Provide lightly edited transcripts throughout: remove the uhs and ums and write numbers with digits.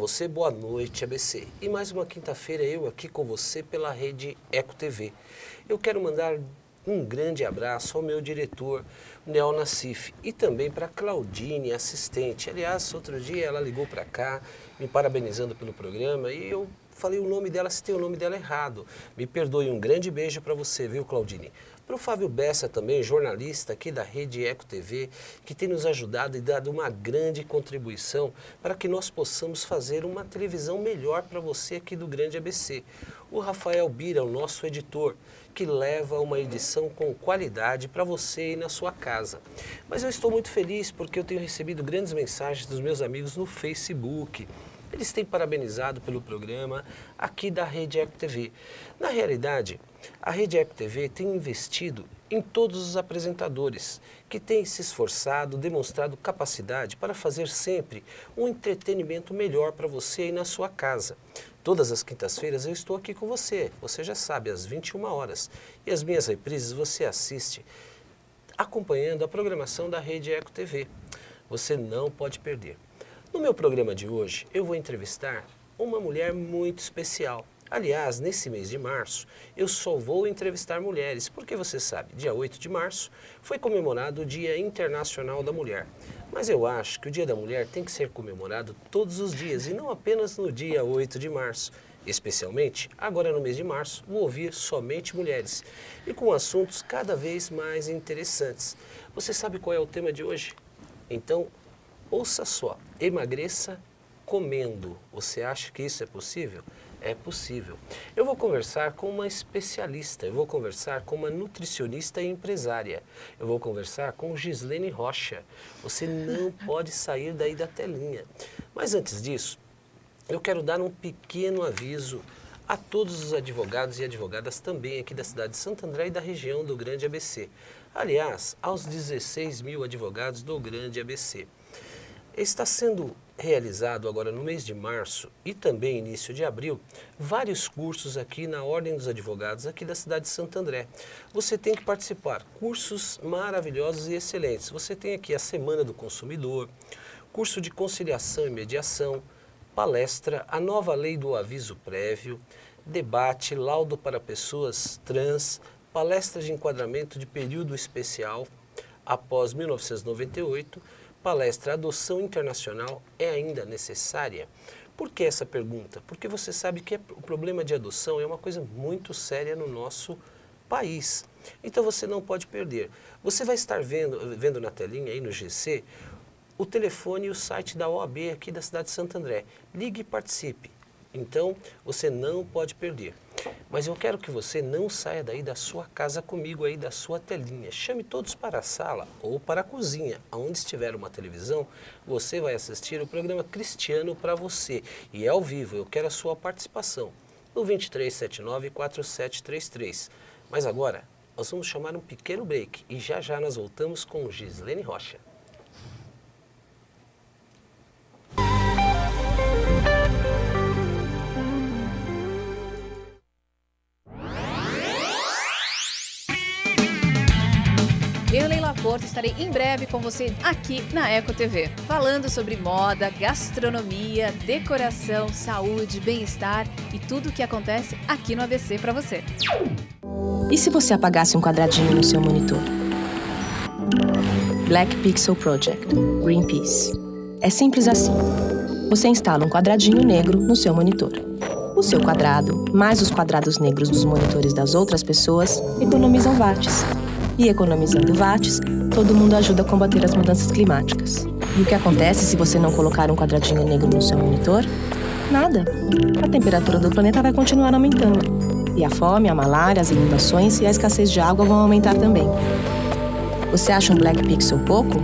você, boa noite, ABC. E mais uma quinta-feira eu aqui com você pela rede Eco TV. Eu quero mandar um grande abraço ao meu diretor, Nel Nassif, e também para Claudine, assistente. Aliás, outro dia ela ligou para cá, me parabenizando pelo programa, e eu falei o nome dela, citei o nome dela errado. Me perdoe, um grande beijo para você, viu, Claudine? Para o Fábio Bessa também, jornalista aqui da Rede Eco TV, que tem nos ajudado e dado uma grande contribuição para que nós possamos fazer uma televisão melhor para você aqui do Grande ABC. O Rafael Bira, o nosso editor, que leva uma edição com qualidade para você aí na sua casa. Mas eu estou muito feliz porque eu tenho recebido grandes mensagens dos meus amigos no Facebook. Eles têm parabenizado pelo programa aqui da Rede Eco TV. Na realidade, a Rede Eco TV tem investido em todos os apresentadores, que têm se esforçado, demonstrado capacidade para fazer sempre um entretenimento melhor para você aí na sua casa. Todas as quintas-feiras eu estou aqui com você, você já sabe, às 21 horas. E as minhas reprises você assiste acompanhando a programação da Rede Eco TV. Você não pode perder. No meu programa de hoje, eu vou entrevistar uma mulher muito especial. Aliás, nesse mês de março, eu só vou entrevistar mulheres, porque você sabe, dia 8 de março foi comemorado o Dia Internacional da Mulher. Mas eu acho que o Dia da Mulher tem que ser comemorado todos os dias e não apenas no dia 8 de março. Especialmente, agora no mês de março, vou ouvir somente mulheres e com assuntos cada vez mais interessantes. Você sabe qual é o tema de hoje? Então, ouça só, emagreça comendo. Você acha que isso é possível? É possível. Eu vou conversar com uma especialista, eu vou conversar com uma nutricionista e empresária. Eu vou conversar com Gislene Rocha. Você não pode sair daí da telinha. Mas antes disso, eu quero dar um pequeno aviso a todos os advogados e advogadas também aqui da cidade de Santo André e da região do Grande ABC. Aliás, aos 16 mil advogados do Grande ABC. Está sendo realizado agora no mês de março e também início de abril, vários cursos aqui na Ordem dos Advogados aqui da cidade de Santo André. Você tem que participar, cursos maravilhosos e excelentes. Você tem aqui a Semana do Consumidor, curso de conciliação e mediação, palestra, a nova lei do aviso prévio, debate, laudo para pessoas trans, palestra de enquadramento de período especial após 1998, palestra Adoção Internacional é ainda necessária? Por que essa pergunta? Porque você sabe que o problema de adoção é uma coisa muito séria no nosso país. Então você não pode perder. Você vai estar vendo na telinha aí no GC o telefone e o site da OAB aqui da cidade de Santo André. Ligue e participe. Então você não pode perder. Mas eu quero que você não saia daí da sua casa comigo aí da sua telinha. Chame todos para a sala ou para a cozinha. Onde estiver uma televisão, você vai assistir o programa Cristiano para você. E é ao vivo, eu quero a sua participação. No 2379-4733. Mas agora, nós vamos chamar um pequeno break. E já já nós voltamos com Gislene Rocha. Eu, Leila Porto, estarei em breve com você aqui na Eco TV, falando sobre moda, gastronomia, decoração, saúde, bem-estar e tudo o que acontece aqui no ABC para você. E se você apagasse um quadradinho no seu monitor? Black Pixel Project, Greenpeace. É simples assim. Você instala um quadradinho negro no seu monitor. O seu quadrado, mais os quadrados negros dos monitores das outras pessoas, economizam watts. E economizando watts, todo mundo ajuda a combater as mudanças climáticas. E o que acontece se você não colocar um quadradinho negro no seu monitor? Nada. A temperatura do planeta vai continuar aumentando. E a fome, a malária, as inundações e a escassez de água vão aumentar também. Você acha um Black Pixel pouco?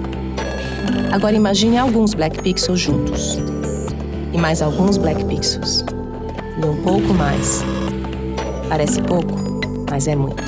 Agora imagine alguns Black Pixels juntos. E mais alguns Black Pixels. E um pouco mais. Parece pouco, mas é muito.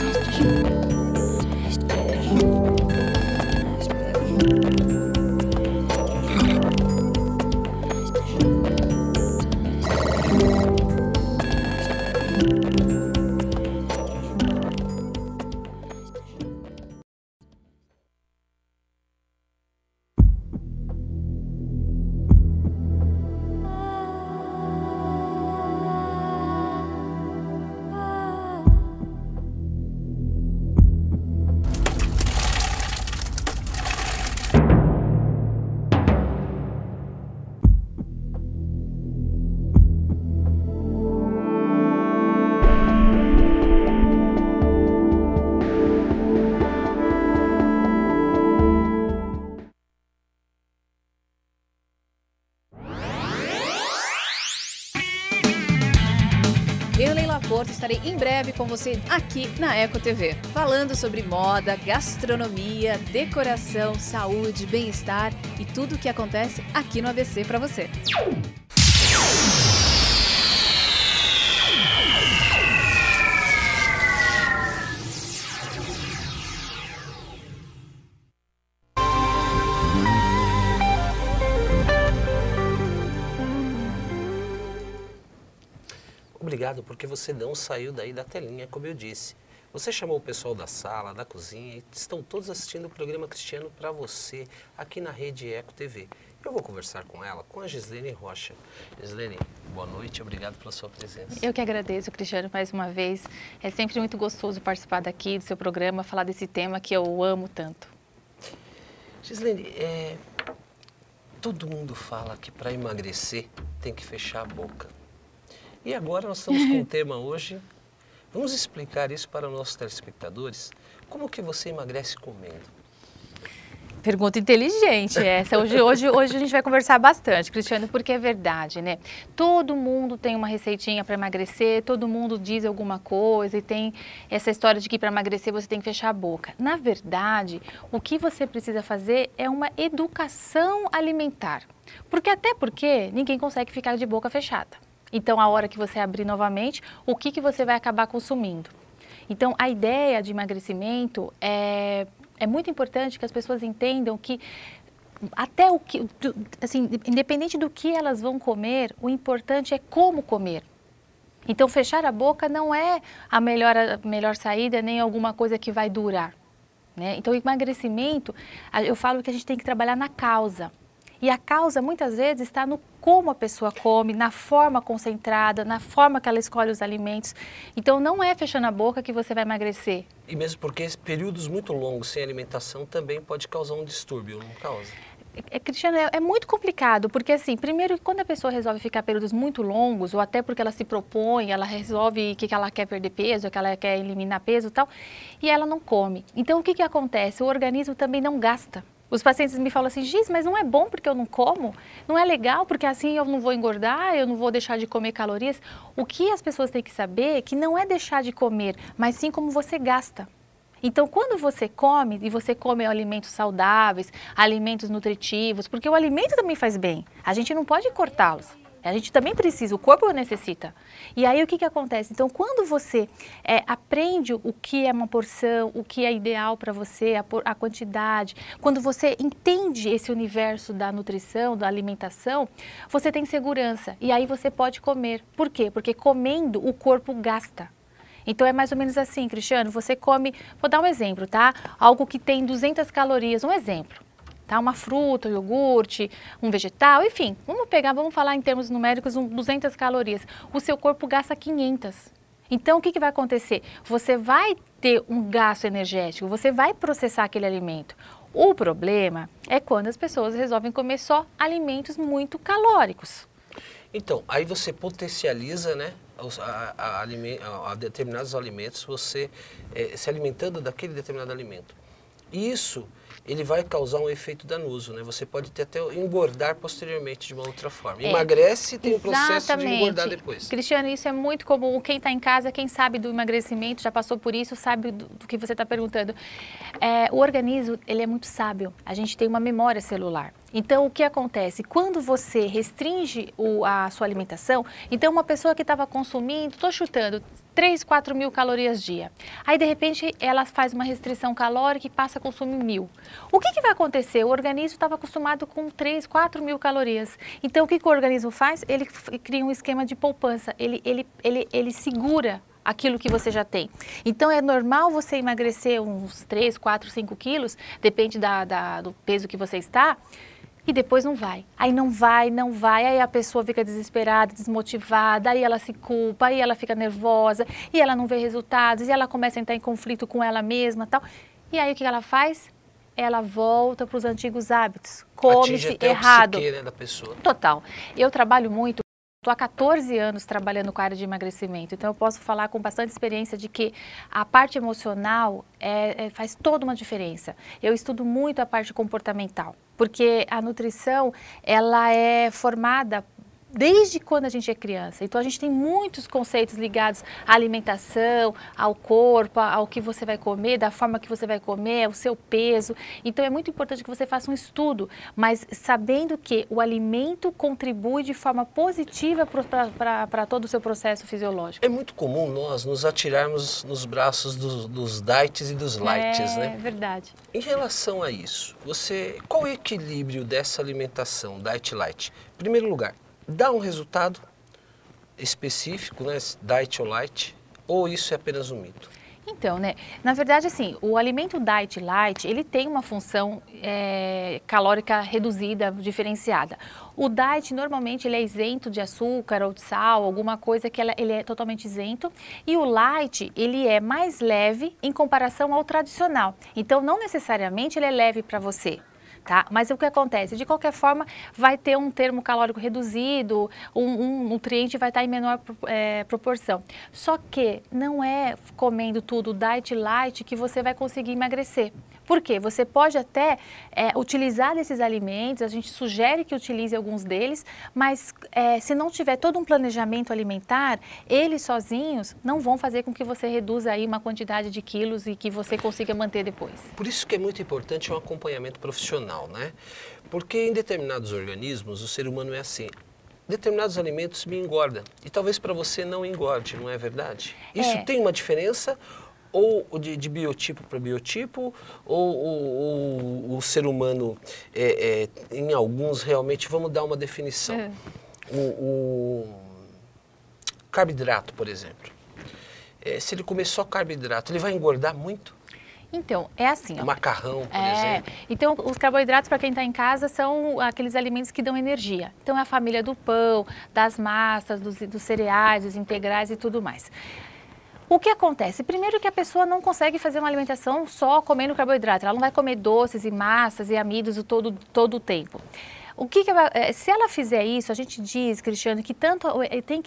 Porto, estarei em breve com você aqui na Eco TV, falando sobre moda, gastronomia, decoração, saúde, bem-estar e tudo o que acontece aqui no ABC para você. Obrigado porque você não saiu daí da telinha, como eu disse. Você chamou o pessoal da sala, da cozinha e estão todos assistindo o programa Cristiano para você aqui na Rede Eco TV. Eu vou conversar com ela, com a Gislene Rocha. Gislene, boa noite, obrigado pela sua presença. Eu que agradeço, Cristiano, mais uma vez. É sempre muito gostoso participar daqui do seu programa, falar desse tema que eu amo tanto. Gislene, todo mundo fala que para emagrecer tem que fechar a boca. E agora nós estamos com um tema hoje, vamos explicar isso para os nossos telespectadores, como que você emagrece comendo? Pergunta inteligente essa, hoje a gente vai conversar bastante, Cristiano, porque é verdade, né? Todo mundo tem uma receitinha para emagrecer, todo mundo diz alguma coisa e tem essa história de que para emagrecer você tem que fechar a boca. Na verdade, o que você precisa fazer é uma educação alimentar, até porque ninguém consegue ficar de boca fechada. Então, a hora que você abrir novamente, o que você vai acabar consumindo? Então, a ideia de emagrecimento é muito importante que as pessoas entendam que até assim, independente do que elas vão comer, o importante é como comer. Então, fechar a boca não é a melhor saída, nem alguma coisa que vai durar, né? Então, o emagrecimento, eu falo que a gente tem que trabalhar na causa. E a causa, muitas vezes, está no como a pessoa come, na forma concentrada, na forma que ela escolhe os alimentos. Então, não é fechando a boca que você vai emagrecer. E mesmo porque períodos muito longos sem alimentação também pode causar um distúrbio, não causa? Cristiano, é muito complicado, porque assim, primeiro, quando a pessoa resolve ficar períodos muito longos, ou até porque ela se propõe, ela resolve que ela quer perder peso, que ela quer eliminar peso e tal, e ela não come. Então, o que acontece? O organismo também não gasta. Os pacientes me falam assim, Giz, mas não é bom porque eu não como? Não é legal porque assim eu não vou engordar, eu não vou deixar de comer calorias? O que as pessoas têm que saber é que não é deixar de comer, mas sim como você gasta. Então, quando você come, e você come alimentos saudáveis, alimentos nutritivos, porque o alimento também faz bem, a gente não pode cortá-los. A gente também precisa, o corpo necessita. E aí o que acontece? Então, quando você aprende o que é uma porção, o que é ideal para você, a quantidade, quando você entende esse universo da nutrição, da alimentação, você tem segurança. E aí você pode comer. Por quê? Porque comendo o corpo gasta. Então, é mais ou menos assim, Cristiano, você come, vou dar um exemplo, tá? Algo que tem 200 calorias, um exemplo. Tá? Uma fruta, um iogurte, um vegetal, enfim, vamos falar em termos numéricos, 200 calorias. O seu corpo gasta 500. Então, o que vai acontecer? Você vai ter um gasto energético, você vai processar aquele alimento. O problema é quando as pessoas resolvem comer só alimentos muito calóricos. Então, aí você potencializa, né, a determinados alimentos, você se alimentando daquele determinado alimento. Isso, ele vai causar um efeito danoso, né? Você pode até engordar posteriormente de uma outra forma. Emagrece e tem um processo de engordar depois. Cristiano, isso é muito comum. Quem está em casa, quem sabe do emagrecimento, já passou por isso, sabe do que você está perguntando. O organismo, ele é muito sábio. A gente tem uma memória celular. Então, o que acontece? Quando você restringe a sua alimentação, então uma pessoa que estava consumindo, estou chutando, 3, 4 mil calorias dia. Aí, de repente, ela faz uma restrição calórica e passa a consumir 1.000. O que vai acontecer? O organismo estava acostumado com 3, 4 mil calorias. Então, o que o organismo faz? Ele cria um esquema de poupança. Ele segura aquilo que você já tem. Então, é normal você emagrecer uns 3, 4, 5 quilos, depende do peso que você está, e depois não vai. Aí não vai, aí a pessoa fica desesperada, desmotivada, aí ela se culpa, aí ela fica nervosa, e ela não vê resultados, e ela começa a entrar em conflito com ela mesma, tal. E aí o que ela faz? Ela volta para os antigos hábitos, come-se errado. Atinge até o psique, né, da pessoa. Total. Eu trabalho muito. Estou há 14 anos trabalhando com a área de emagrecimento, então eu posso falar com bastante experiência de que a parte emocional faz toda uma diferença. Eu estudo muito a parte comportamental, porque a nutrição ela é formada desde quando a gente é criança. Então, a gente tem muitos conceitos ligados à alimentação, ao corpo, ao que você vai comer, da forma que você vai comer, ao seu peso. Então, é muito importante que você faça um estudo, mas sabendo que o alimento contribui de forma positiva para todo o seu processo fisiológico. É muito comum nós nos atirarmos nos braços dos diets e dos lights, né? É verdade. Em relação a isso, qual é o equilíbrio dessa alimentação, diet light? Em primeiro lugar, dá um resultado específico, né, diet ou light, ou isso é apenas um mito? Então, né, na verdade, assim, o alimento diet light, ele tem uma função calórica reduzida, diferenciada. O diet, normalmente, ele é isento de açúcar ou de sal, alguma coisa que ele é totalmente isento. E o light, ele é mais leve em comparação ao tradicional. Então, não necessariamente ele é leve para você. Tá? Mas o que acontece? De qualquer forma, vai ter um termo calórico reduzido, um nutriente vai estar em menor proporção. Só que não é comendo tudo diet light que você vai conseguir emagrecer. Por quê? Você pode até utilizar desses alimentos, a gente sugere que utilize alguns deles, mas se não tiver todo um planejamento alimentar, eles sozinhos não vão fazer com que você reduza aí uma quantidade de quilos e que você consiga manter depois. Por isso que é muito importante um acompanhamento profissional, né? Porque em determinados organismos o ser humano é assim. Determinados alimentos me engordam e talvez para você não engorde, não é verdade? Isso tem uma diferença? Ou de biotipo para biotipo, ou o ser humano, em alguns realmente, vamos dar uma definição. O carboidrato, por exemplo, se ele comer só carboidrato, ele vai engordar muito? Então, é assim, ó. O macarrão, por exemplo. Então, os carboidratos, para quem está em casa, são aqueles alimentos que dão energia. Então, é a família do pão, das massas, dos cereais, dos integrais e tudo mais. O que acontece? Primeiro que a pessoa não consegue fazer uma alimentação só comendo carboidrato. Ela não vai comer doces e massas e amidos todo o tempo. Se ela fizer isso, a gente diz, Cristiano, que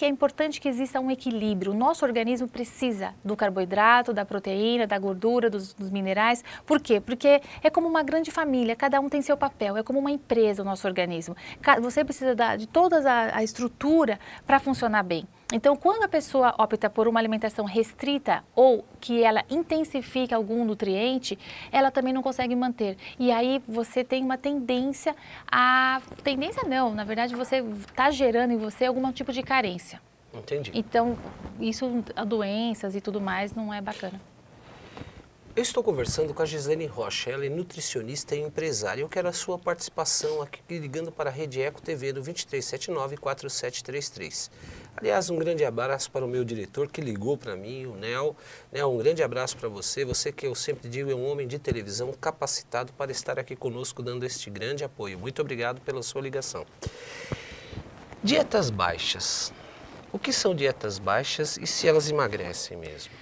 é importante que exista um equilíbrio. O nosso organismo precisa do carboidrato, da proteína, da gordura, dos minerais. Por quê? Porque é como uma grande família, cada um tem seu papel, é como uma empresa o nosso organismo. Você precisa de toda a estrutura para funcionar bem. Então, quando a pessoa opta por uma alimentação restrita ou que ela intensifica algum nutriente, ela também não consegue manter. E aí você tem uma tendência Tendência não, na verdade você está gerando em você algum tipo de carência. Entendi. Então, doenças e tudo mais não é bacana. Eu estou conversando com a Gislene Rocha, ela é nutricionista e empresária. Eu quero a sua participação aqui ligando para a Rede Eco TV do 2379-4733. Aliás, um grande abraço para o meu diretor que ligou para mim, o Nel. Nel, um grande abraço para você. Você que eu sempre digo é um homem de televisão capacitado para estar aqui conosco dando este grande apoio. Muito obrigado pela sua ligação. Dietas baixas. O que são dietas baixas e se elas emagrecem mesmo?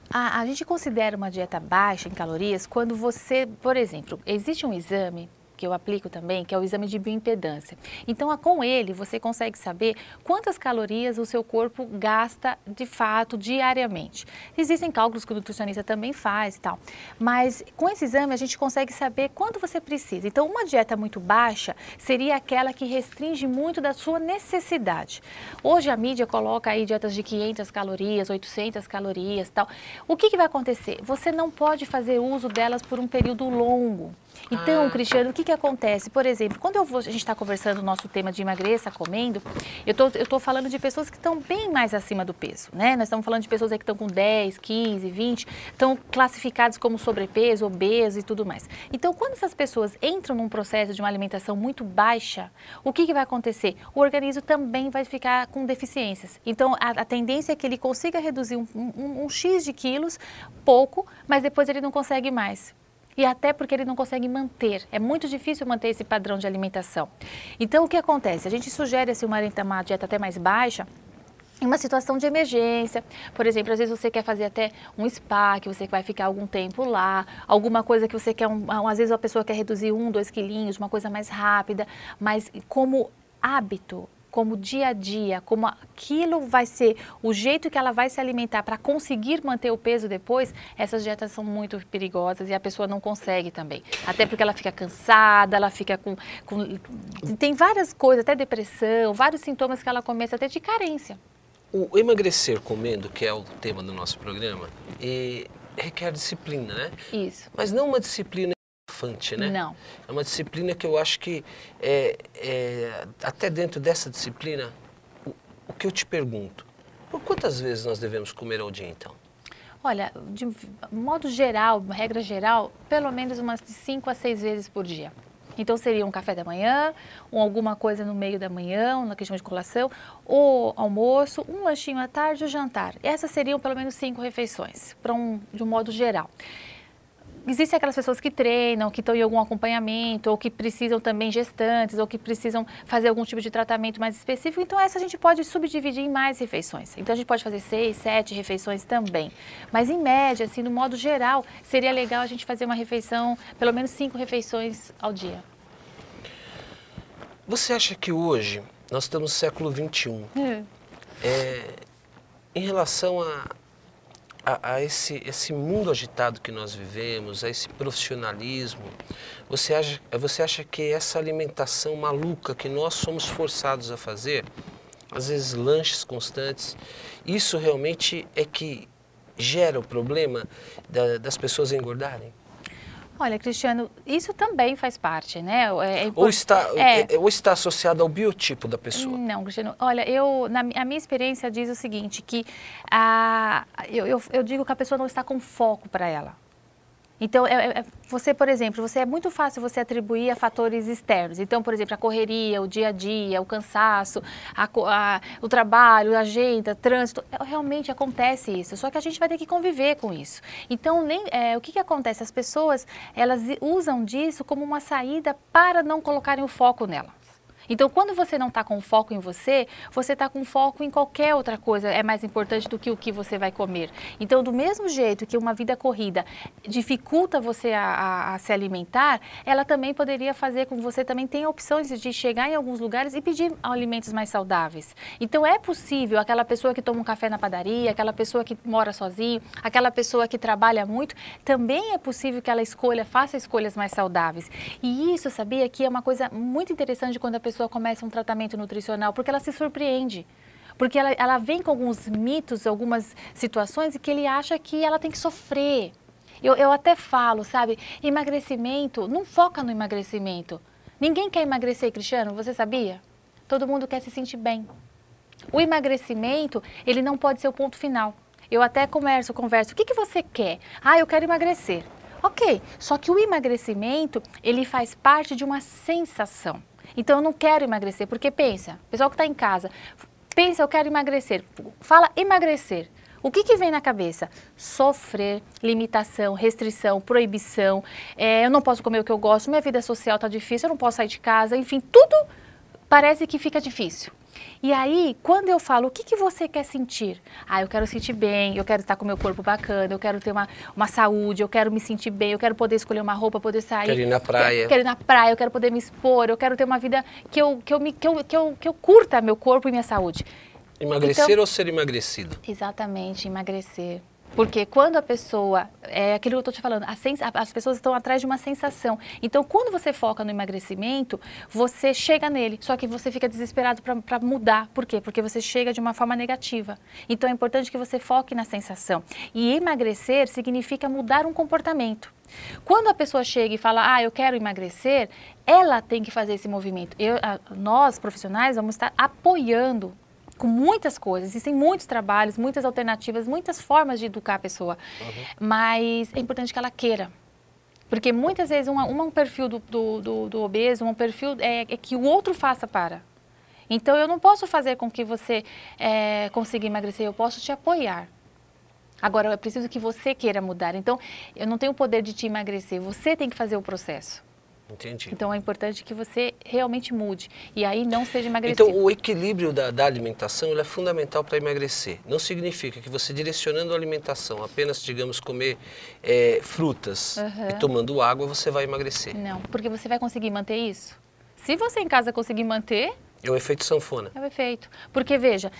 A gente considera uma dieta baixa em calorias quando você, por exemplo, existe um exame que eu aplico também, que é o exame de bioimpedância. Então, com ele, você consegue saber quantas calorias o seu corpo gasta, de fato, diariamente. Existem cálculos que o nutricionista também faz e tal, mas com esse exame a gente consegue saber quanto você precisa. Então, uma dieta muito baixa seria aquela que restringe muito da sua necessidade. Hoje, a mídia coloca aí dietas de 500 calorias, 800 calorias e tal. O que vai acontecer? Você não pode fazer uso delas por um período longo. Então, Cristiano, o que acontece? Por exemplo, quando a gente está conversando o nosso tema de emagreça comendo, eu tô falando de pessoas que estão bem mais acima do peso, né? Nós estamos falando de pessoas aí que estão com 10, 15, 20, estão classificadas como sobrepeso, obeso e tudo mais. Então, quando essas pessoas entram num processo de uma alimentação muito baixa, o que vai acontecer? O organismo também vai ficar com deficiências. Então, a tendência é que ele consiga reduzir um X de quilos, pouco, mas depois ele não consegue mais. E até porque ele não consegue manter. É muito difícil manter esse padrão de alimentação. Então, o que acontece? A gente sugere assim, uma dieta até mais baixa, em uma situação de emergência. Por exemplo, às vezes você quer fazer até um spa, que você vai ficar algum tempo lá, alguma coisa que você quer, às vezes a pessoa quer reduzir 1, 2 quilinhos, uma coisa mais rápida, mas como hábito, como dia a dia, como aquilo vai ser o jeito que ela vai se alimentar para conseguir manter o peso depois, essas dietas são muito perigosas e a pessoa não consegue também. Até porque ela fica cansada, ela fica tem várias coisas, até depressão, vários sintomas que ela começa a ter de carência. O emagrecer comendo, que é o tema do nosso programa, requer disciplina, né? Isso. Mas não uma disciplina elefante, né? Não. É uma disciplina que eu acho que, até dentro dessa disciplina, o que eu te pergunto, por quantas vezes nós devemos comer ao dia, então? Olha, de modo geral, regra geral, pelo menos umas de 5 a 6 vezes por dia. Então, seria um café da manhã, alguma coisa no meio da manhã, uma questão de colação, o almoço, um lanchinho à tarde e o jantar. Essas seriam pelo menos 5 refeições, de um modo geral. Existem aquelas pessoas que treinam, que estão em algum acompanhamento, ou que precisam também gestantes, ou que precisam fazer algum tipo de tratamento mais específico. Então, essa a gente pode subdividir em mais refeições. Então, a gente pode fazer 6, 7 refeições também. Mas, em média, assim, no modo geral, seria legal a gente fazer uma refeição, pelo menos 5 refeições ao dia. Você acha que hoje, nós estamos no século XXI, em relação a esse mundo agitado que nós vivemos, a esse profissionalismo, você acha que essa alimentação maluca que nós somos forçados a fazer, às vezes lanches constantes, isso realmente é que gera o problema das pessoas engordarem? Olha, Cristiano, isso também faz parte, né? Ou está associado ao biotipo da pessoa? Não, Cristiano. Olha, a minha experiência diz o seguinte, que eu digo que a pessoa não está com foco para ela. Então, você, por exemplo, é muito fácil você atribuir a fatores externos. Então, por exemplo, a correria, o dia a dia, o cansaço, o trabalho, a agenda, trânsito, realmente acontece isso. Só que a gente vai ter que conviver com isso. Então, o que acontece? As pessoas, elas usam disso como uma saída para não colocarem o foco nela. Então, quando você não está com foco em você está com foco em qualquer outra coisa, é mais importante do que o que você vai comer. Então, do mesmo jeito que uma vida corrida dificulta você a se alimentar, ela também poderia fazer com que você também tenha opções de chegar em alguns lugares e pedir alimentos mais saudáveis. Então, é possível aquela pessoa que toma um café na padaria, aquela pessoa que mora sozinho, aquela pessoa que trabalha muito, também é possível que ela faça escolhas mais saudáveis. E isso, sabia, que é uma coisa muito interessante quando a pessoa começa um tratamento nutricional, porque ela se surpreende. Porque ela vem com alguns mitos, algumas situações, e que ele acha que ela tem que sofrer. Eu até falo, sabe, emagrecimento, não foca no emagrecimento. Ninguém quer emagrecer, Cristiano, você sabia? Todo mundo quer se sentir bem. O emagrecimento, ele não pode ser o ponto final. Eu até converso, o que você quer? Eu quero emagrecer. Ok, só que o emagrecimento, ele faz parte de uma sensação. Então, eu não quero emagrecer, porque pensa, pessoal que está em casa, pensa, eu quero emagrecer, fala emagrecer. O que vem na cabeça? Sofrer, limitação, restrição, proibição, eu não posso comer o que eu gosto, minha vida social está difícil, eu não posso sair de casa, enfim, tudo parece que fica difícil. E aí, quando eu falo, o que você quer sentir? Eu quero sentir bem, eu quero estar com o meu corpo bacana, eu quero ter uma saúde, eu quero me sentir bem, eu quero poder escolher uma roupa, poder sair. Quero ir na praia. Quero ir na praia, eu quero poder me expor, eu quero ter uma vida que eu curta meu corpo e minha saúde. Emagrecer ou ser emagrecido? Exatamente, emagrecer. Porque quando a pessoa, é aquilo que eu estou te falando, as pessoas estão atrás de uma sensação. Então, quando você foca no emagrecimento, você chega nele, só que você fica desesperado para mudar. Por quê? Porque você chega de uma forma negativa. Então, é importante que você foque na sensação. E emagrecer significa mudar um comportamento. Quando a pessoa chega e fala, eu quero emagrecer, ela tem que fazer esse movimento. Nós, profissionais, vamos estar apoiando com muitas coisas, existem muitos trabalhos, muitas alternativas, muitas formas de educar a pessoa, mas é importante que ela queira, porque muitas vezes um perfil do obeso, um perfil é que o outro faça para. Então, eu não posso fazer com que você consiga emagrecer, eu posso te apoiar. Agora, é preciso que você queira mudar, então, eu não tenho o poder de te emagrecer, você tem que fazer o processo. Entendi. Então, é importante que você realmente mude e aí não seja emagrecido. Então, o equilíbrio da alimentação ele é fundamental para emagrecer. Não significa que você direcionando a alimentação, apenas, digamos, comer frutas e tomando água, você vai emagrecer. Não, porque você vai conseguir manter isso. Se você em casa conseguir manter, É o efeito sanfona. É o efeito. Porque, veja,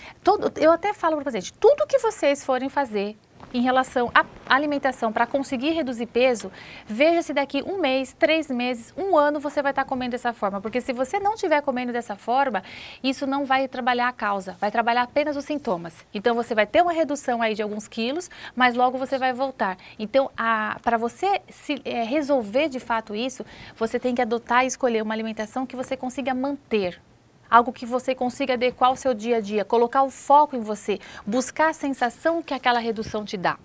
eu até falo para o paciente, tudo que vocês forem fazer em relação à alimentação para conseguir reduzir peso, veja se daqui 1 mês, 3 meses, 1 ano você vai estar comendo dessa forma. Porque se você não estiver comendo dessa forma, isso não vai trabalhar a causa, vai trabalhar apenas os sintomas. Então, você vai ter uma redução aí de alguns quilos, mas logo você vai voltar. Então, para você resolver de fato isso, você tem que adotar e escolher uma alimentação que você consiga manter. Algo que você consiga adequar ao seu dia a dia, colocar o foco em você, buscar a sensação que aquela redução te dá.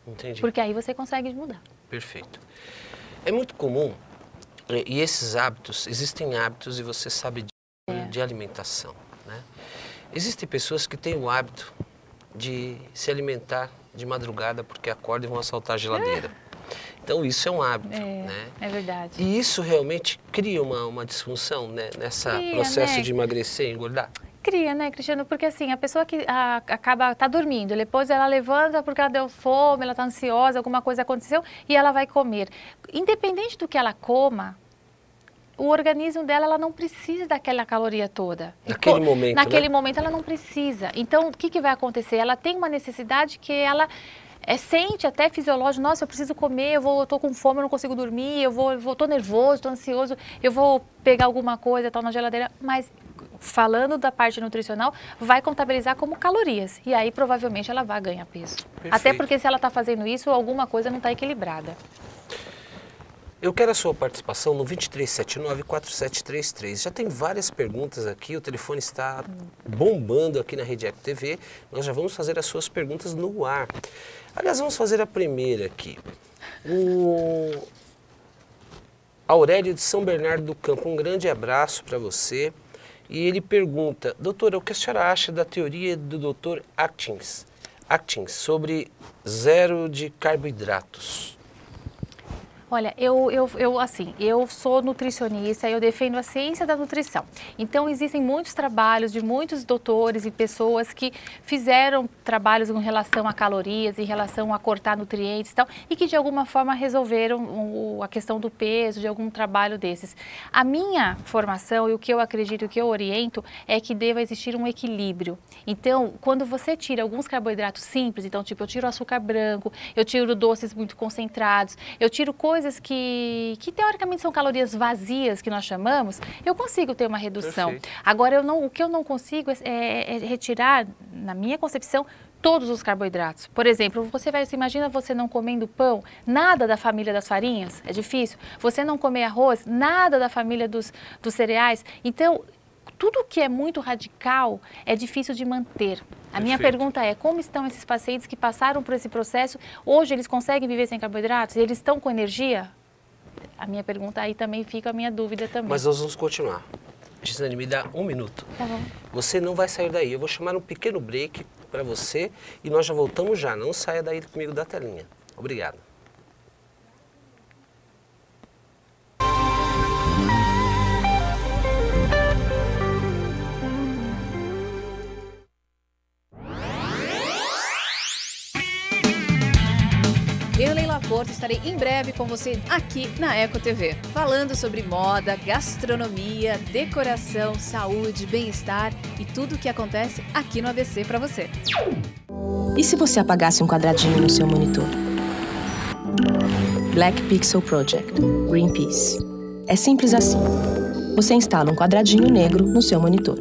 Entendi. Porque aí você consegue mudar. Perfeito. É muito comum, e esses hábitos, existem hábitos e você sabe de alimentação, né? Existem pessoas que têm o hábito de se alimentar de madrugada porque acordam e vão assaltar a geladeira. Então, isso é um hábito, né? É verdade. E isso realmente cria uma disfunção, né, nesse processo, né, de emagrecer e engordar? Cria, né, Cristiano? Porque assim, a pessoa que tá dormindo, depois ela levanta porque ela deu fome, ela tá ansiosa, alguma coisa aconteceu e ela vai comer. Independente do que ela coma, o organismo dela, ela não precisa daquela caloria toda. Naquele momento, naquele momento ela não precisa. Então, o que vai acontecer? Ela tem uma necessidade que ela sente até fisiológico, nossa, eu preciso comer, eu tô com fome, eu não consigo dormir, tô nervoso, tô ansioso, eu vou pegar alguma coisa, tal, na geladeira, mas falando da parte nutricional, vai contabilizar como calorias, e aí provavelmente ela vai ganhar peso. Perfeito. Até porque se ela está fazendo isso, alguma coisa não está equilibrada. Eu quero a sua participação no 2379-4733. Já tem várias perguntas aqui, o telefone está bombando aqui na Rede Eco TV. Nós já vamos fazer as suas perguntas no ar. Aliás, vamos fazer a primeira aqui. O Aurélio de São Bernardo do Campo, um grande abraço para você. E ele pergunta, doutora, o que a senhora acha da teoria do Dr. Atkins sobre zero de carboidratos? Olha, eu sou nutricionista, eu defendo a ciência da nutrição. Então, existem muitos trabalhos de muitos doutores e pessoas que fizeram trabalhos em relação a calorias, em relação a cortar nutrientes e tal, e que de alguma forma resolveram a questão do peso, de algum trabalho desses. A minha formação e o que eu acredito, o que eu oriento, é que deva existir um equilíbrio. Então, quando você tira alguns carboidratos simples, então, tipo, eu tiro açúcar branco, eu tiro doces muito concentrados, eu tiro coisas que teoricamente são calorias vazias, que nós chamamos, eu consigo ter uma redução. Perfeito. Agora, o que eu não consigo é retirar, na minha concepção, todos os carboidratos. Por exemplo, você imagina você não comendo pão, nada da família das farinhas, é difícil. Você não comer arroz, nada da família dos cereais. Então, tudo que é muito radical é difícil de manter. A minha pergunta é, como estão esses pacientes que passaram por esse processo? Hoje eles conseguem viver sem carboidratos? Eles estão com energia? A minha pergunta aí também fica a minha dúvida também. Mas nós vamos continuar. Gisane, me dá 1 minuto. Tá bom. Você não vai sair daí. Eu vou chamar um pequeno break para você e nós já voltamos já. Não saia daí comigo da telinha. Obrigado. Eu, Leila Porto, estarei em breve com você aqui na Eco TV, falando sobre moda, gastronomia, decoração, saúde, bem-estar e tudo o que acontece aqui no ABC para você. E se você apagasse um quadradinho no seu monitor? Black Pixel Project, Greenpeace. É simples assim. Você instala um quadradinho negro no seu monitor.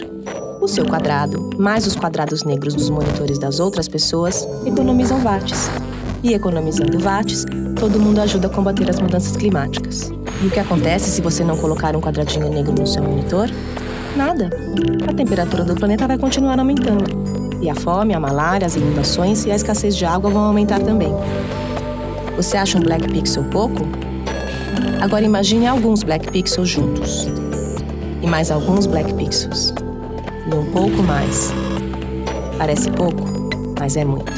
O seu quadrado, mais os quadrados negros dos monitores das outras pessoas, economizam watts. E economizando watts, todo mundo ajuda a combater as mudanças climáticas. E o que acontece se você não colocar um quadradinho negro no seu monitor? Nada. A temperatura do planeta vai continuar aumentando. E a fome, a malária, as inundações e a escassez de água vão aumentar também. Você acha um Black Pixel pouco? Agora imagine alguns Black Pixels juntos. E mais alguns Black Pixels. E um pouco mais. Parece pouco, mas é muito.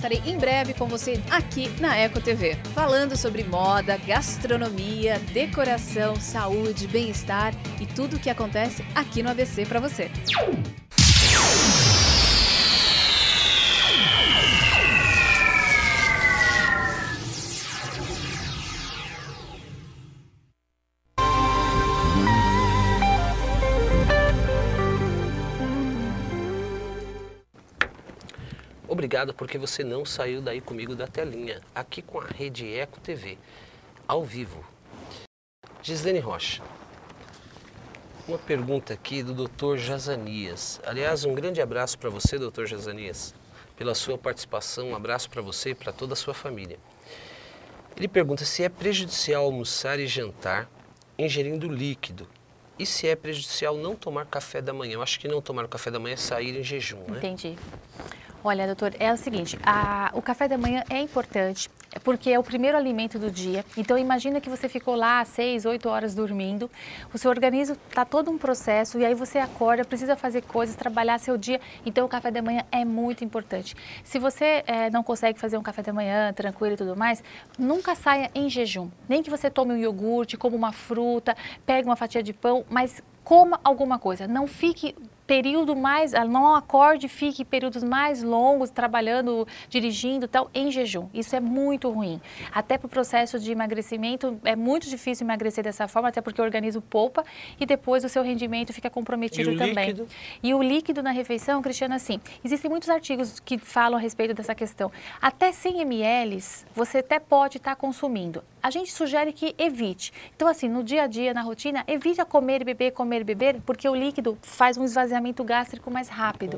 estarei em breve com você aqui na Eco TV, falando sobre moda, gastronomia, decoração, saúde, bem-estar e tudo o que acontece aqui no ABC para você. Obrigado porque você não saiu daí comigo da telinha, aqui com a Rede Eco TV, ao vivo. Gislene Rocha, uma pergunta aqui do Dr. Jazanias. Aliás, um grande abraço para você, Dr. Jazanias, pela sua participação. Um abraço para você e para toda a sua família. Ele pergunta se é prejudicial almoçar e jantar ingerindo líquido. E se é prejudicial não tomar café da manhã? Eu acho que não tomar o café da manhã é sair em jejum, né? Entendi. Olha, doutor, é o seguinte, o café da manhã é importante, porque é o primeiro alimento do dia. Então, imagina que você ficou lá 6, 8 horas dormindo, o seu organismo está todo um processo, e aí você acorda, precisa fazer coisas, trabalhar seu dia. Então, o café da manhã é muito importante. Se você não consegue fazer um café da manhã tranquilo e tudo mais, nunca saia em jejum. Nem que você tome um iogurte, coma uma fruta, pegue uma fatia de pão, mas coma alguma coisa. Não fique não acorde, fique períodos mais longos trabalhando, dirigindo, tal, em jejum. Isso é muito ruim. Até para o processo de emagrecimento, é muito difícil emagrecer dessa forma, até porque o organismo poupa e depois o seu rendimento fica comprometido também. Líquido? E o líquido na refeição, Cristiano, assim, existem muitos artigos que falam a respeito dessa questão. Até 100 ml você até pode estar consumindo. A gente sugere que evite. Então, assim, no dia a dia, na rotina, evite comer e beber, porque o líquido faz um esvaziamento gástrico mais rápido.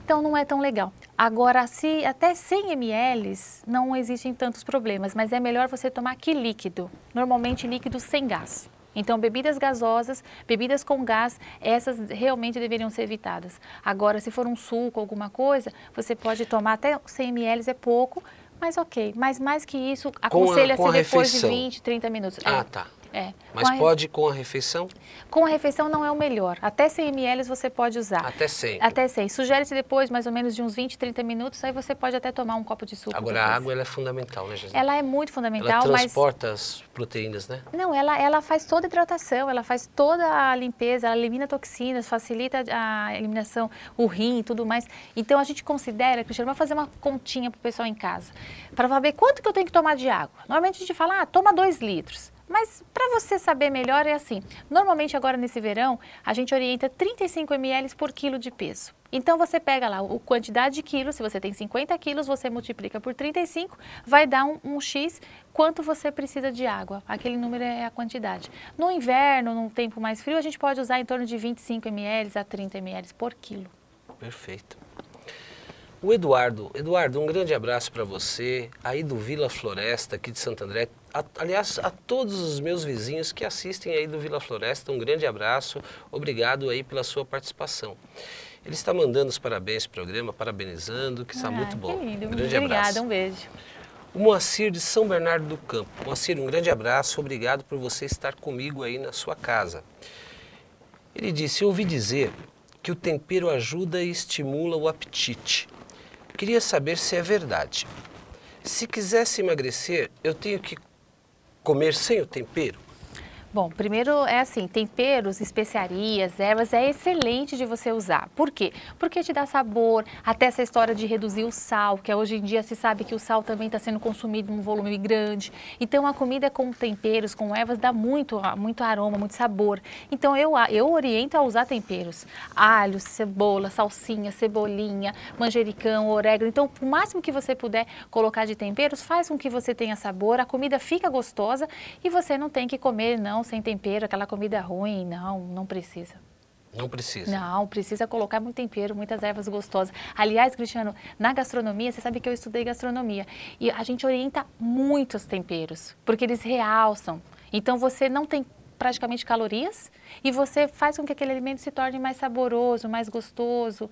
Então, não é tão legal. Agora, se até 100 ml, não existem tantos problemas, mas é melhor você tomar que líquido, normalmente líquido sem gás. Então, bebidas gasosas, bebidas com gás, essas realmente deveriam ser evitadas. Agora, se for um suco, alguma coisa, você pode tomar até 100 ml, é pouco, mas ok. Mas mais que isso, aconselha-se depois de 20, 30 minutos. Tá. É. Mas pode com a refeição? Com a refeição não é o melhor. Até 100 ml você pode usar. Até 100? Até 100. Sugere-se depois, mais ou menos de uns 20, 30 minutos, aí você pode até tomar um copo de suco. Agora, depois. a água ela é fundamental, né, Jesus? Ela é muito fundamental, ela transporta as proteínas, né? Não, ela faz toda a hidratação, ela faz toda a limpeza, ela elimina toxinas, facilita a eliminação, o rim e tudo mais. Então, a gente considera, Cristiano, vai fazer uma continha para o pessoal em casa, para saber quanto que eu tenho que tomar de água. Normalmente, a gente fala, toma 2 litros. Mas para você saber melhor é assim, normalmente agora nesse verão a gente orienta 35 ml por quilo de peso. Então você pega lá a quantidade de quilos, se você tem 50 quilos, você multiplica por 35, vai dar um X quanto você precisa de água, aquele número é a quantidade. No inverno, num tempo mais frio, a gente pode usar em torno de 25 ml a 30 ml por quilo. Perfeito. O Eduardo, um grande abraço para você, aí do Vila Floresta, aqui de Santo André. Aliás, a todos os meus vizinhos que assistem aí do Vila Floresta, um grande abraço, obrigado aí pela sua participação. Ele está mandando os parabéns para o programa, parabenizando, que está muito bom. Que lindo, grande obrigada, abraço. Um beijo. O Moacir de São Bernardo do Campo. Moacir, um grande abraço, obrigado por você estar comigo aí na sua casa. Ele disse, eu ouvi dizer que o tempero ajuda e estimula o apetite. Queria saber se é verdade. Se quisesse emagrecer, eu tenho que comer sem o tempero? Bom, primeiro é assim, temperos, especiarias, ervas é excelente de você usar. Por quê? Porque te dá sabor, até essa história de reduzir o sal, que hoje em dia se sabe que o sal também está sendo consumido em um volume grande. Então a comida com temperos, com ervas, dá muito aroma, muito sabor. Então eu oriento a usar temperos. Alho, cebola, salsinha, cebolinha, manjericão, orégano. Então o máximo que você puder colocar de temperos faz com que você tenha sabor, a comida fica gostosa e você não tem que comer sem tempero, aquela comida ruim, não precisa. Não precisa? Não, precisa colocar muito tempero, muitas ervas gostosas. Aliás, Cristiano, na gastronomia, você sabe que eu estudei gastronomia e a gente orienta muitos temperos, porque eles realçam. Então você não tem praticamente calorias e você faz com que aquele alimento se torne mais saboroso, mais gostoso.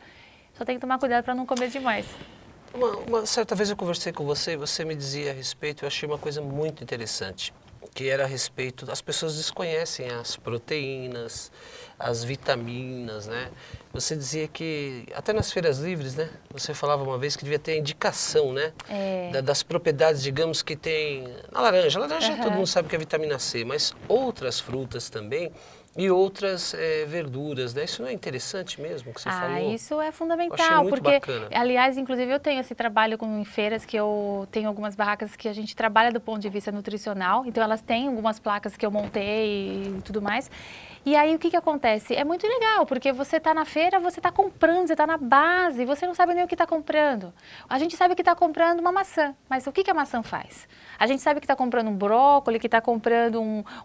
Só tem que tomar cuidado para não comer demais. Uma certa vez eu conversei com você e você me dizia a respeito, eu achei uma coisa muito interessante. que era a respeito, as pessoas desconhecem as proteínas, as vitaminas, né? Você dizia que, até nas feiras livres, né? Você falava uma vez que devia ter a indicação, né? Das propriedades, digamos, que tem na laranja. A laranja todo mundo sabe que é vitamina C, mas outras frutas também e outras verduras, né? Isso não é interessante mesmo que você falou? Isso é fundamental, eu achei muito porque, bacana. aliás, inclusive eu tenho esse trabalho em feiras que eu tenho algumas barracas que a gente trabalha do ponto de vista nutricional, então elas têm algumas placas que eu montei e tudo mais. E aí o que acontece? É muito legal, porque você está na feira, você está comprando, você está na base, você não sabe nem o que está comprando. A gente sabe que está comprando uma maçã, mas o que a maçã faz? A gente sabe que está comprando um brócolis, que está comprando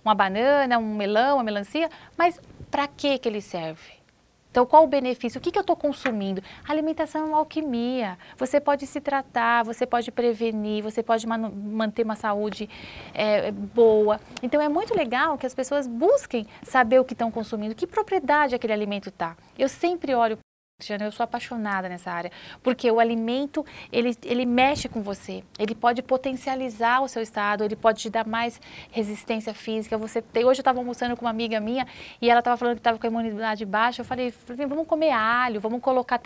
uma banana, um melão, uma melancia, mas para que ele serve? Então, qual o benefício? O que eu estou consumindo? A alimentação é uma alquimia. Você pode se tratar, você pode prevenir, você pode manter uma saúde boa. Então, é muito legal que as pessoas busquem saber o que estão consumindo, que propriedade aquele alimento está. Eu sempre olho, Cristiane, eu sou apaixonada nessa área, porque o alimento, ele mexe com você, ele pode potencializar o seu estado, ele pode te dar mais resistência física. Hoje eu estava almoçando com uma amiga minha e ela estava falando que estava com a imunidade baixa. Eu falei, vamos comer alho, vamos colocar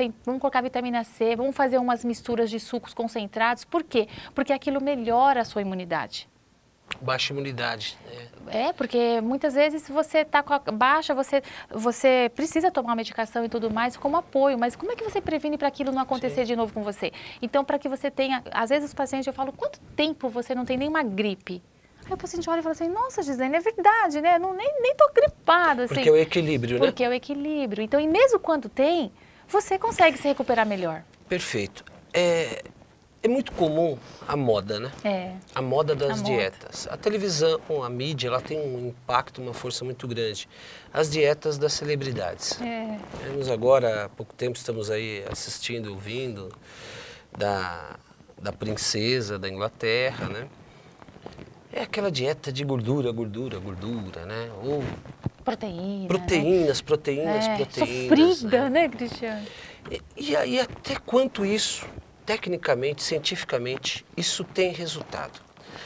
vitamina C, vamos fazer umas misturas de sucos concentrados. Por quê? Porque aquilo melhora a sua imunidade. Baixa imunidade, né? Porque muitas vezes você está com a baixa, você precisa tomar uma medicação e tudo mais como apoio, mas como é que você previne para aquilo não acontecer de novo com você? Então, para que você tenha, às vezes os pacientes, eu falo, quanto tempo você não tem nenhuma gripe? Aí o paciente olha e fala assim, nossa, Gislaine, é verdade, né? Nem estou gripado. Assim. Porque é o equilíbrio, né? Porque é o equilíbrio. Então, e mesmo quando tem, você consegue se recuperar melhor. Perfeito. É muito comum a moda, né? A moda das dietas. A televisão, a mídia, ela tem um impacto, uma força muito grande. As dietas das celebridades. Nós agora, há pouco tempo, estamos aí assistindo, ouvindo da princesa da Inglaterra, né? É aquela dieta de gordura, né? Ou proteínas. Sofrida, né, Cristiane? E aí, até quanto isso, tecnicamente, cientificamente, isso tem resultado?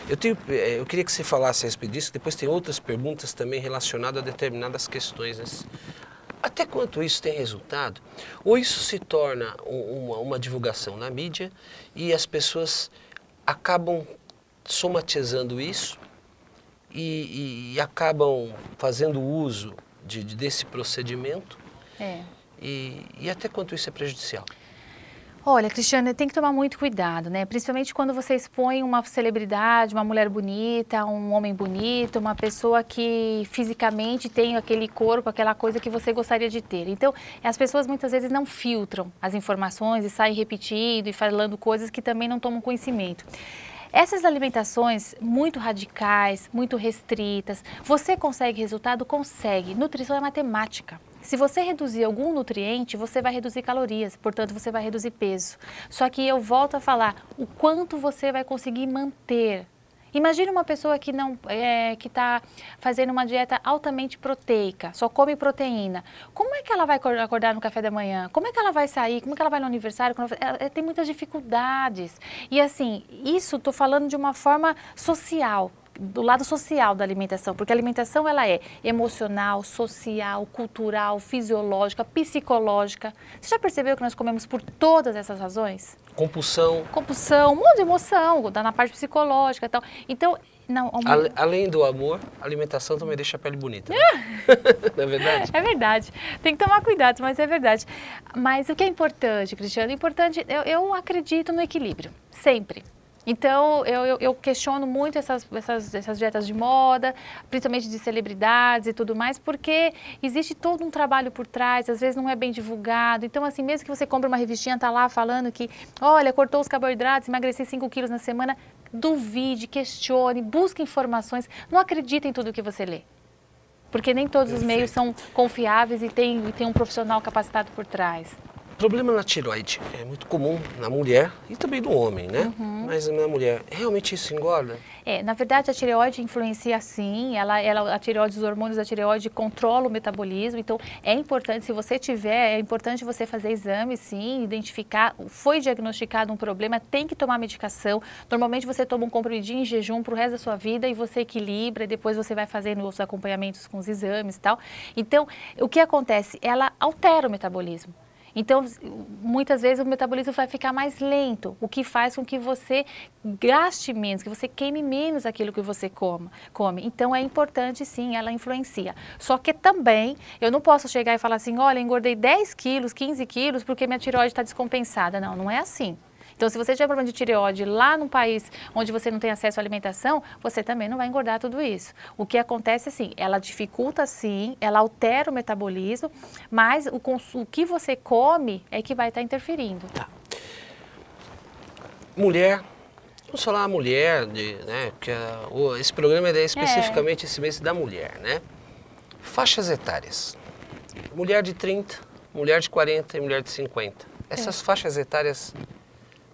Eu queria que você falasse a respeito disso, depois tem outras perguntas também relacionadas a determinadas questões. Né? Até quanto isso tem resultado? Ou isso se torna uma divulgação na mídia e as pessoas acabam somatizando isso e acabam fazendo uso desse procedimento? E até quanto isso é prejudicial? Olha, Cristiane, tem que tomar muito cuidado, né? Principalmente quando você expõe uma celebridade, uma mulher bonita, um homem bonito, uma pessoa que fisicamente tem aquele corpo, aquela coisa que você gostaria de ter. Então, as pessoas muitas vezes não filtram as informações e saem repetindo e falando coisas que também não tomam conhecimento. Essas alimentações muito radicais, muito restritas, você consegue resultado? Consegue. Nutrição é matemática. Se você reduzir algum nutriente, você vai reduzir calorias, portanto, você vai reduzir peso. Só que eu volto a falar, o quanto você vai conseguir manter. Imagine uma pessoa que está fazendo uma dieta altamente proteica, só come proteína. Como é que ela vai acordar no café da manhã? Como é que ela vai sair? Como é que ela vai no aniversário? Ela tem muitas dificuldades. E assim, isso estou falando de uma forma social, do lado social da alimentação, porque a alimentação ela é emocional, social, cultural, fisiológica, psicológica. Você já percebeu que nós comemos por todas essas razões? Compulsão, um monte de emoção, na parte psicológica e tal. Então, não, além do amor, a alimentação também deixa a pele bonita. Né? Não é verdade? É verdade. Tem que tomar cuidado, mas é verdade. Mas o que é importante, Cristiano? Eu acredito no equilíbrio, sempre. Então, eu questiono muito essas dietas de moda, principalmente de celebridades e tudo mais, porque existe todo um trabalho por trás, às vezes não é bem divulgado. Então, assim, mesmo que você compre uma revistinha, tá lá falando que, olha, cortou os carboidratos, emagreci 5 quilos na semana, duvide, questione, busque informações, não acredite em tudo que você lê. Porque nem todos os meios são confiáveis e tem um profissional capacitado por trás. Problema na tireoide é muito comum na mulher e também no homem, né? Mas na mulher, realmente isso engorda? Na verdade, a tireoide influencia sim, a tireoide, os hormônios da tireoide controlam o metabolismo, então é importante, se você tiver, é importante você fazer exames sim, identificar, foi diagnosticado um problema, tem que tomar medicação, normalmente você toma um comprimidinho em jejum para o resto da sua vida e você equilibra e depois você vai fazendo os acompanhamentos com os exames e tal. Então, o que acontece? Ela altera o metabolismo. Então, muitas vezes o metabolismo vai ficar mais lento, o que faz com que você gaste menos, que você queime menos aquilo que você come. Então, é importante sim, ela influencia. Só que também, eu não posso chegar e falar assim, olha, engordei 10 quilos, 15 quilos, porque minha tireoide está descompensada. Não, não é assim. Então, se você tiver problema de tireoide lá num país onde você não tem acesso à alimentação, você também não vai engordar tudo isso. O que acontece assim, ela dificulta sim, ela altera o metabolismo, mas o que você come é que vai estar interferindo. Tá. Mulher, vamos falar a mulher, né? Porque esse programa é especificamente esse mês da mulher, né? Faixas etárias. Mulher de 30, mulher de 40 e mulher de 50. Essas faixas etárias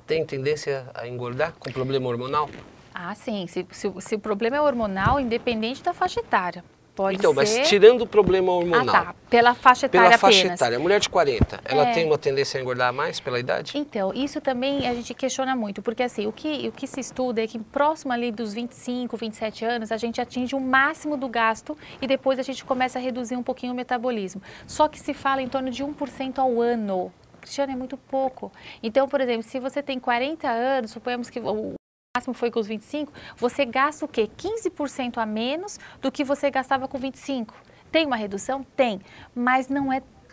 tem tendência a engordar com problema hormonal? Ah, sim. Se o problema é hormonal, independente da faixa etária. Pode então, ser... mas tirando o problema hormonal. Ah, tá. Pela faixa etária pela faixa apenas. etária. A mulher de 40, ela tem uma tendência a engordar mais pela idade? Então, isso também a gente questiona muito, porque assim, o que se estuda é que próximo ali dos 25, 27 anos, a gente atinge o máximo do gasto e depois a gente começa a reduzir um pouquinho o metabolismo. Só que se fala em torno de 1% ao ano. Cristiano, é muito pouco. Então, por exemplo, se você tem 40 anos, suponhamos que o máximo foi com os 25, você gasta o quê? 15% a menos do que você gastava com 25. Tem uma redução? Tem, mas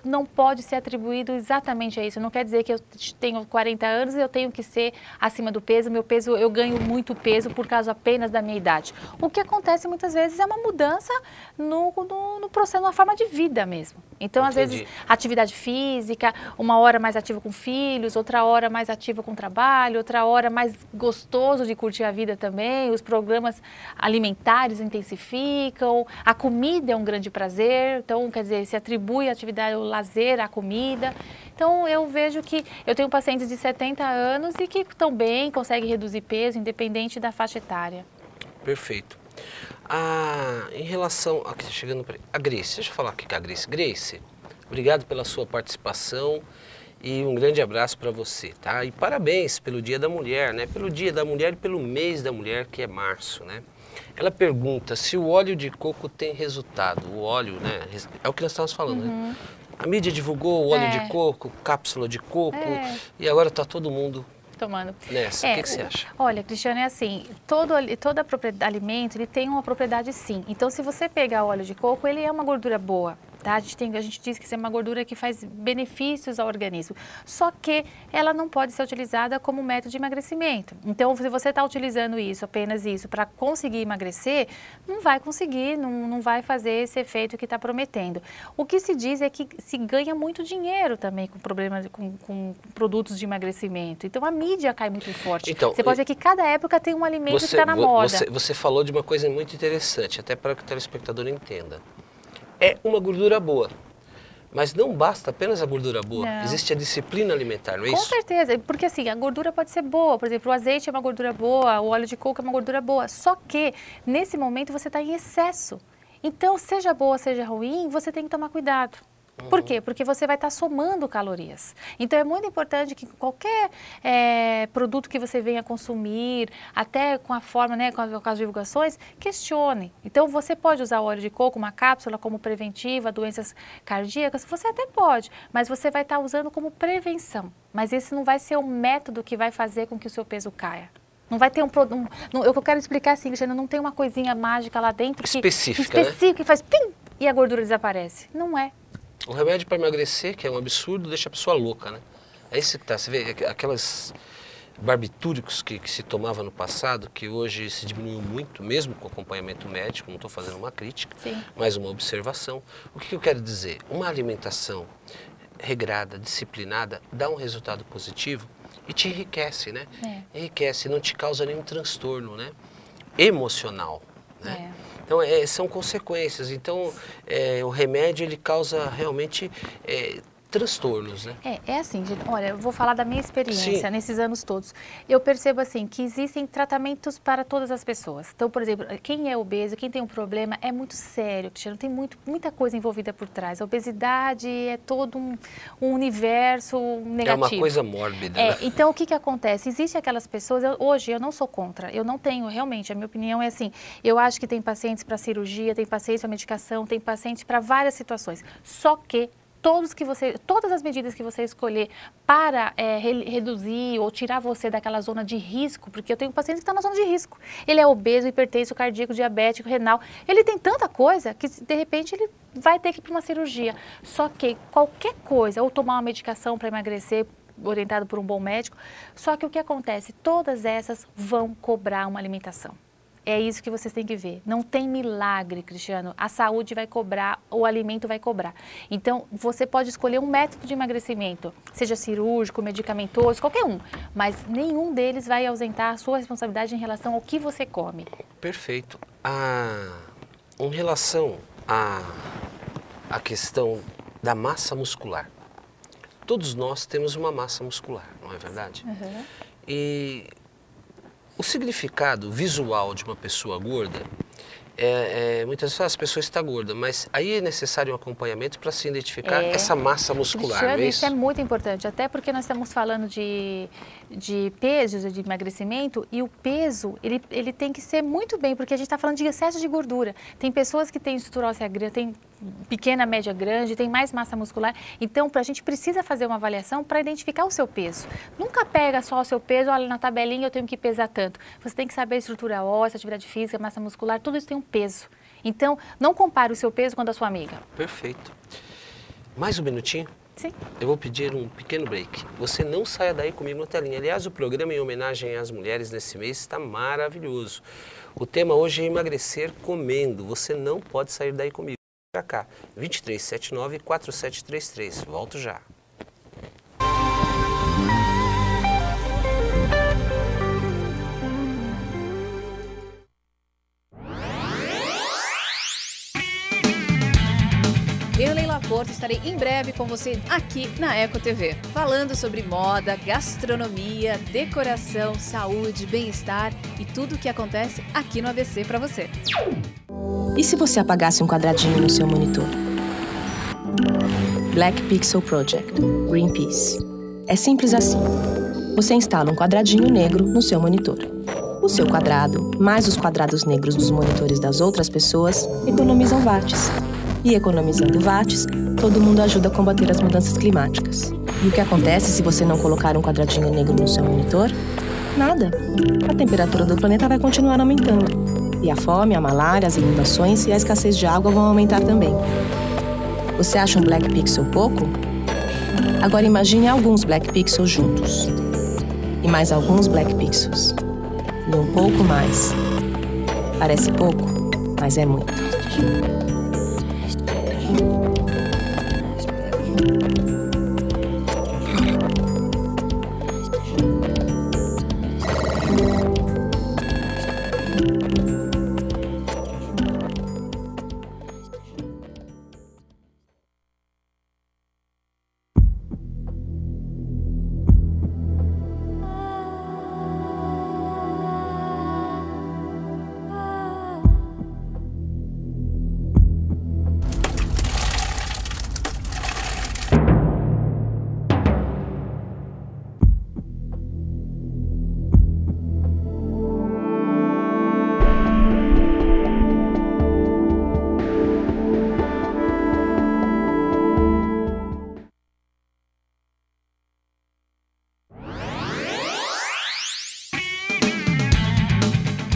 não pode ser atribuído exatamente a isso. Não quer dizer que eu tenho 40 anos e eu tenho que ser acima do peso. Meu peso, eu ganho muito peso por causa apenas da minha idade. O que acontece muitas vezes é uma mudança no processo, na forma de vida mesmo. Então, às vezes, atividade física, uma hora mais ativa com filhos, outra hora mais ativa com trabalho, outra hora mais gostoso de curtir a vida também, os programas alimentares intensificam, a comida é um grande prazer, então, quer dizer, se atribui a atividade, o lazer, a comida. Então, eu vejo que eu tenho pacientes de 70 anos e que estão bem, conseguem reduzir peso, independente da faixa etária. Perfeito. Em relação... Aqui, chegando para a Grace, deixa eu falar aqui com a Grace. Grace, obrigado pela sua participação e um grande abraço para você, tá? E parabéns pelo Dia da Mulher, né? Pelo Dia da Mulher e pelo mês da mulher, que é março, né? Ela pergunta se o óleo de coco tem resultado. O óleo, né? É o que nós estamos falando, né? A mídia divulgou o óleo de coco, cápsula de coco, e agora está todo mundo tomando. Nessa. O que você acha? Olha, Cristiano, é assim, todo alimento ele tem uma propriedade sim. Então, se você pegar o óleo de coco, ele é uma gordura boa. Tá? A gente diz que é uma gordura que faz benefícios ao organismo, só que ela não pode ser utilizada como método de emagrecimento. Então, se você está utilizando isso, apenas isso, para conseguir emagrecer, não vai conseguir, não vai fazer esse efeito que está prometendo. O que se diz é que se ganha muito dinheiro também com problemas, com produtos de emagrecimento. Então, a mídia cai muito forte. Então, você pode ver que cada época tem um alimento que está na moda. Você falou de uma coisa muito interessante, até para que o telespectador entenda. É uma gordura boa, mas não basta apenas a gordura boa, existe a disciplina alimentar, não é isso? Com certeza, porque assim, a gordura pode ser boa, por exemplo, o azeite é uma gordura boa, o óleo de coco é uma gordura boa, só que nesse momento você está em excesso. Então, seja boa, seja ruim, você tem que tomar cuidado. Por quê? Porque você vai estar somando calorias. Então, é muito importante que qualquer produto que você venha consumir, até com a forma, né, com as divulgações, questione. Então, você pode usar o óleo de coco, uma cápsula como preventiva, doenças cardíacas, você até pode, mas você vai estar usando como prevenção. Mas esse não vai ser o método que vai fazer com que o seu peso caia. Não vai ter o que eu quero explicar assim, Cristiano, não tem uma coisinha mágica lá dentro específica, que faz pim e a gordura desaparece. Não é. O remédio para emagrecer, que é um absurdo, deixa a pessoa louca, né? É isso que tá. Você vê aquelas barbitúricos que se tomava no passado, que hoje se diminuiu muito, mesmo com acompanhamento médico, não estou fazendo uma crítica, mas uma observação. O que eu quero dizer? Uma alimentação regrada, disciplinada, dá um resultado positivo e te enriquece, né? Enriquece, não te causa nenhum transtorno, né? Emocional, né? Então, são consequências. Então, o remédio, ele causa realmente transtornos, né? É assim, gente, olha, eu vou falar da minha experiência Sim. nesses anos todos. Eu percebo assim que existem tratamentos para todas as pessoas. Então, por exemplo, quem é obeso, quem tem um problema é muito sério, Cristiano, tem muita coisa envolvida por trás. A obesidade é todo um universo negativo. É uma coisa mórbida. Né? Então, o que acontece? Existem aquelas pessoas, hoje eu não sou contra, eu não tenho, realmente, a minha opinião é assim, eu acho que tem pacientes para cirurgia, tem pacientes para medicação, tem pacientes para várias situações. Só que todas as medidas que você escolher para reduzir ou tirar você daquela zona de risco, porque eu tenho pacientes que estão na zona de risco. Ele é obeso, hipertenso, cardíaco, diabético, renal. Ele tem tanta coisa que, de repente, ele vai ter que ir para uma cirurgia. Só que qualquer coisa, ou tomar uma medicação para emagrecer, orientado por um bom médico, só que o que acontece? Todas essas vão cobrar uma alimentação. É isso que vocês têm que ver. Não tem milagre, Cristiano. A saúde vai cobrar, o alimento vai cobrar. Então, você pode escolher um método de emagrecimento, seja cirúrgico, medicamentoso, qualquer um. Mas nenhum deles vai ausentar a sua responsabilidade em relação ao que você come. Perfeito. Em relação à questão da massa muscular, todos nós temos uma massa muscular, não é verdade? Uhum. E o significado visual de uma pessoa gorda, muitas vezes a pessoa está gorda, mas aí é necessário um acompanhamento para se identificar essa massa muscular, Cristiano, não é isso é muito importante, até porque nós estamos falando de pesos, de emagrecimento, e o peso, ele tem que ser muito bem, porque a gente está falando de excesso de gordura. Tem pessoas que têm estrutura óssea grande, tem pequena, média, grande, tem mais massa muscular. Então, a gente precisa fazer uma avaliação para identificar o seu peso. Nunca pega só o seu peso, olha, na tabelinha eu tenho que pesar tanto. Você tem que saber a estrutura óssea, atividade física, massa muscular, tudo isso tem um peso. Então, não compare o seu peso com o da sua amiga. Perfeito. Mais um minutinho? Sim. Eu vou pedir um pequeno break. Você não saia daí comigo na telinha. Aliás, o programa em homenagem às mulheres nesse mês está maravilhoso. O tema hoje é emagrecer comendo. Você não pode sair daí comigo. Pra cá, 2379-4733. Volto já. Eu, Leila Porto, estarei em breve com você aqui na Eco TV, falando sobre moda, gastronomia, decoração, saúde, bem-estar e tudo o que acontece aqui no ABC para você. E se você apagasse um quadradinho no seu monitor? Black Pixel Project, Greenpeace. É simples assim. Você instala um quadradinho negro no seu monitor. O seu quadrado, mais os quadrados negros dos monitores das outras pessoas, economizam watts. E economizando watts, todo mundo ajuda a combater as mudanças climáticas. E o que acontece se você não colocar um quadradinho negro no seu monitor? Nada. A temperatura do planeta vai continuar aumentando. E a fome, a malária, as inundações e a escassez de água vão aumentar também. Você acha um Black Pixel pouco? Agora imagine alguns Black Pixels juntos. E mais alguns Black Pixels. E um pouco mais. Parece pouco, mas é muito.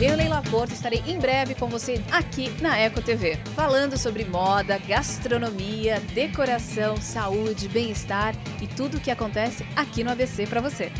Eu, Leila Porto, estarei em breve com você aqui na Eco TV, falando sobre moda, gastronomia, decoração, saúde, bem-estar e tudo o que acontece aqui no ABC para você.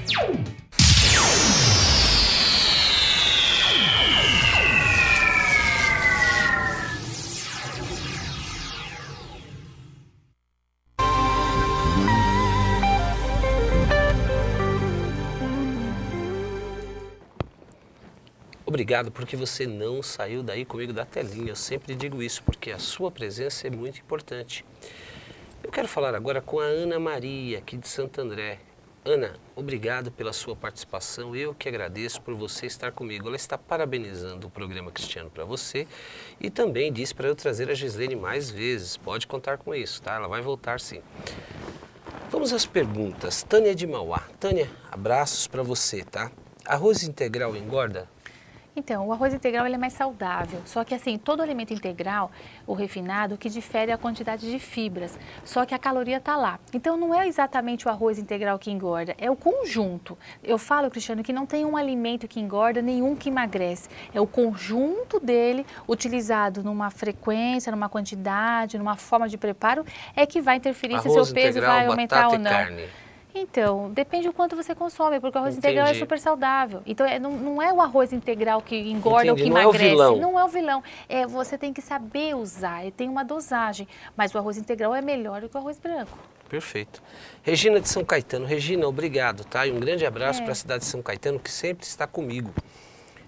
Obrigado porque você não saiu daí comigo da telinha. Eu sempre digo isso porque a sua presença é muito importante. Eu quero falar agora com a Ana Maria, aqui de Santo André. Ana, obrigado pela sua participação, eu que agradeço por você estar comigo. Ela está parabenizando o programa Cristiano para você e também disse para eu trazer a Gislene mais vezes. Pode contar com isso, tá? Ela vai voltar sim. Vamos às perguntas. Tânia de Mauá. Tânia, abraços para você, tá? Arroz integral engorda? Então, o arroz integral ele é mais saudável, só que assim, todo alimento integral, o refinado, o que difere é a quantidade de fibras, só que a caloria está lá. Então, não é exatamente o arroz integral que engorda, é o conjunto. Eu falo, Cristiano, que não tem um alimento que engorda, nenhum que emagrece. É o conjunto dele, utilizado numa frequência, numa quantidade, numa forma de preparo, é que vai interferir se seu peso vai aumentar ou não. Carne. Então, depende do quanto você consome, porque o arroz integral é super saudável. Então, não é o arroz integral que engorda ou que emagrece. Não é o vilão. Você tem que saber usar, tem uma dosagem. Mas o arroz integral é melhor do que o arroz branco. Perfeito. Regina de São Caetano. Regina, obrigado, tá? E um grande abraço para a cidade de São Caetano, que sempre está comigo.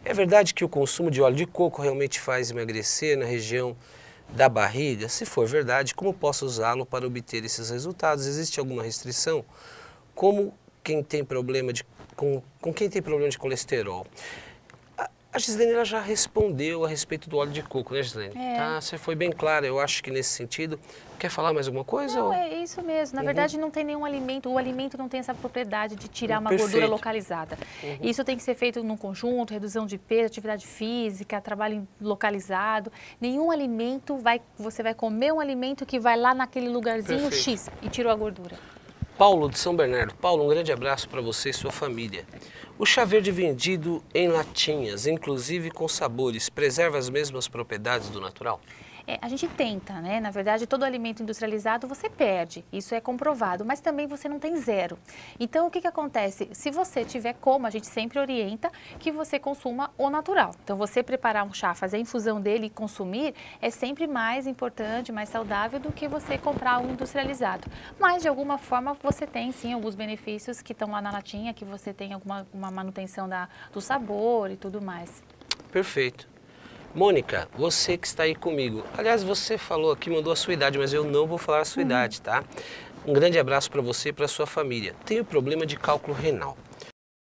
É verdade que o consumo de óleo de coco realmente faz emagrecer na região da barriga? Se for verdade, como posso usá-lo para obter esses resultados? Existe alguma restrição? Como quem tem problema com quem tem problema de colesterol? A Gislene ela já respondeu a respeito do óleo de coco, né, Gislene? Tá, você foi bem clara, eu acho que nesse sentido. Quer falar mais alguma coisa? Não, é isso mesmo. Na verdade, não tem nenhum alimento, o alimento não tem essa propriedade de tirar uma gordura localizada. Isso tem que ser feito num conjunto, redução de peso, atividade física, trabalho localizado. Nenhum alimento, você vai comer um alimento que vai lá naquele lugarzinho X e tirou a gordura. Paulo de São Bernardo. Paulo, um grande abraço para você e sua família. O chá verde vendido em latinhas, inclusive com sabores, preserva as mesmas propriedades do natural? A gente tenta, né? Na verdade, todo alimento industrializado você perde, isso é comprovado, mas também você não tem zero. Então, o que acontece? Se você tiver como, a gente sempre orienta que você consuma o natural. Então, você preparar um chá, fazer a infusão dele e consumir é sempre mais importante, mais saudável do que você comprar um industrializado. Mas, de alguma forma, você tem sim alguns benefícios que estão lá na latinha, que você tem uma manutenção do sabor e tudo mais. Perfeito. Mônica, você que está aí comigo. Aliás, você falou aqui, mandou a sua idade, mas eu não vou falar a sua idade, tá? Um grande abraço para você e para sua família. Tenho problema de cálculo renal.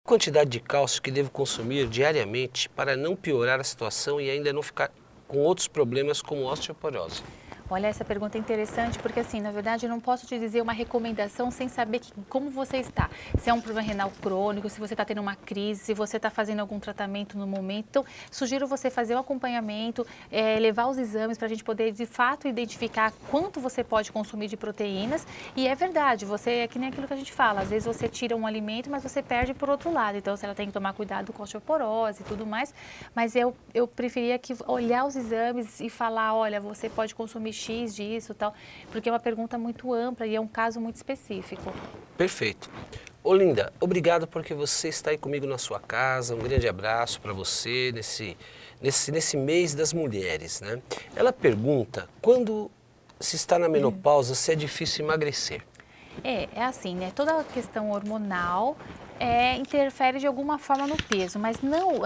Qual quantidade de cálcio que devo consumir diariamente para não piorar a situação e ainda não ficar com outros problemas como osteoporose? Olha, essa pergunta é interessante porque, assim, na verdade, eu não posso te dizer uma recomendação sem saber como você está. Se é um problema renal crônico, se você está tendo uma crise, se você está fazendo algum tratamento no momento. Então, sugiro você fazer um acompanhamento, levar os exames para a gente poder, de fato, identificar quanto você pode consumir de proteínas. E é verdade, é que nem aquilo que a gente fala. Às vezes, você tira um alimento, mas você perde por outro lado. Então, você tem que tomar cuidado com a osteoporose e tudo mais. Mas eu preferia olhar os exames e falar, olha, você pode consumir X disso e tal, porque é uma pergunta muito ampla e é um caso muito específico. Perfeito. Olinda, obrigado porque você está aí comigo na sua casa, um grande abraço para você nesse mês das mulheres, né? Ela pergunta, quando se está na menopausa, se é difícil emagrecer? É assim, né? Toda a questão hormonal interfere de alguma forma no peso, mas não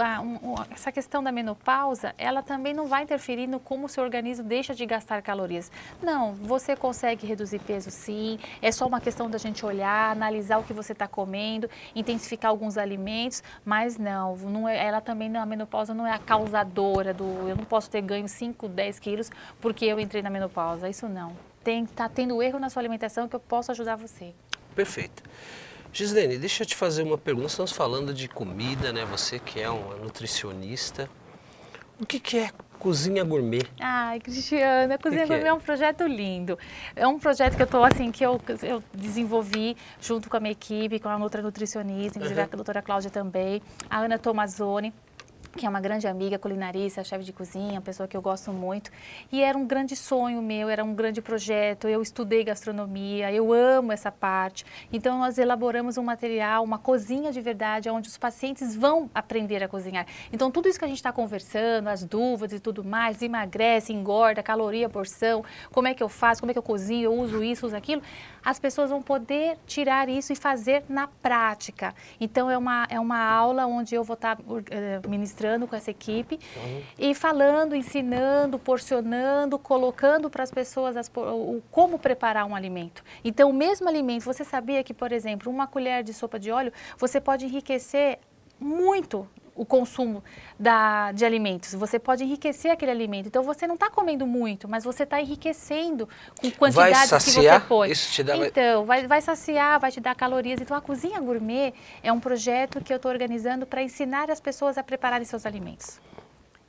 essa questão da menopausa, ela também não vai interferir no como o seu organismo deixa de gastar calorias. Não, você consegue reduzir peso sim, é só uma questão da gente olhar, analisar o que você está comendo, intensificar alguns alimentos, mas não ela também, a menopausa não é a causadora eu não posso ter ganho 5, 10 quilos porque eu entrei na menopausa, isso não. Tá tendo erro na sua alimentação que eu posso ajudar você. Perfeito. Gislene, deixa eu te fazer uma pergunta. Estamos falando de comida, né? Você que é uma nutricionista. O que é cozinha gourmet? Ai, Cristiana, a cozinha gourmet é um projeto lindo. É um projeto que eu que eu desenvolvi junto com a minha equipe, com a outra nutricionista, inclusive a doutora Cláudia também, a Ana Tomazoni, que é uma grande amiga, culinarista, chefe de cozinha, uma pessoa que eu gosto muito. E era um grande sonho meu, era um grande projeto, eu estudei gastronomia, eu amo essa parte. Então, nós elaboramos um material, uma cozinha de verdade, onde os pacientes vão aprender a cozinhar. Então, tudo isso que a gente está conversando, as dúvidas e tudo mais, emagrece, engorda, caloria, porção, como é que eu faço, como é que eu cozinho, eu uso isso, uso aquilo, as pessoas vão poder tirar isso e fazer na prática. Então, é uma aula onde eu vou estar ministrando entrando com essa equipe e falando, ensinando, porcionando, colocando para as pessoas como preparar um alimento. Então, o mesmo alimento, você sabia que, por exemplo, uma colher de sopa de óleo, você pode enriquecer muito o consumo de alimentos. Você pode enriquecer aquele alimento. Então, você não está comendo muito, mas você está enriquecendo com quantidades que você põe. Isso te dá... Então, vai saciar, vai te dar calorias. Então, a Cozinha Gourmet é um projeto que eu estou organizando para ensinar as pessoas a prepararem seus alimentos.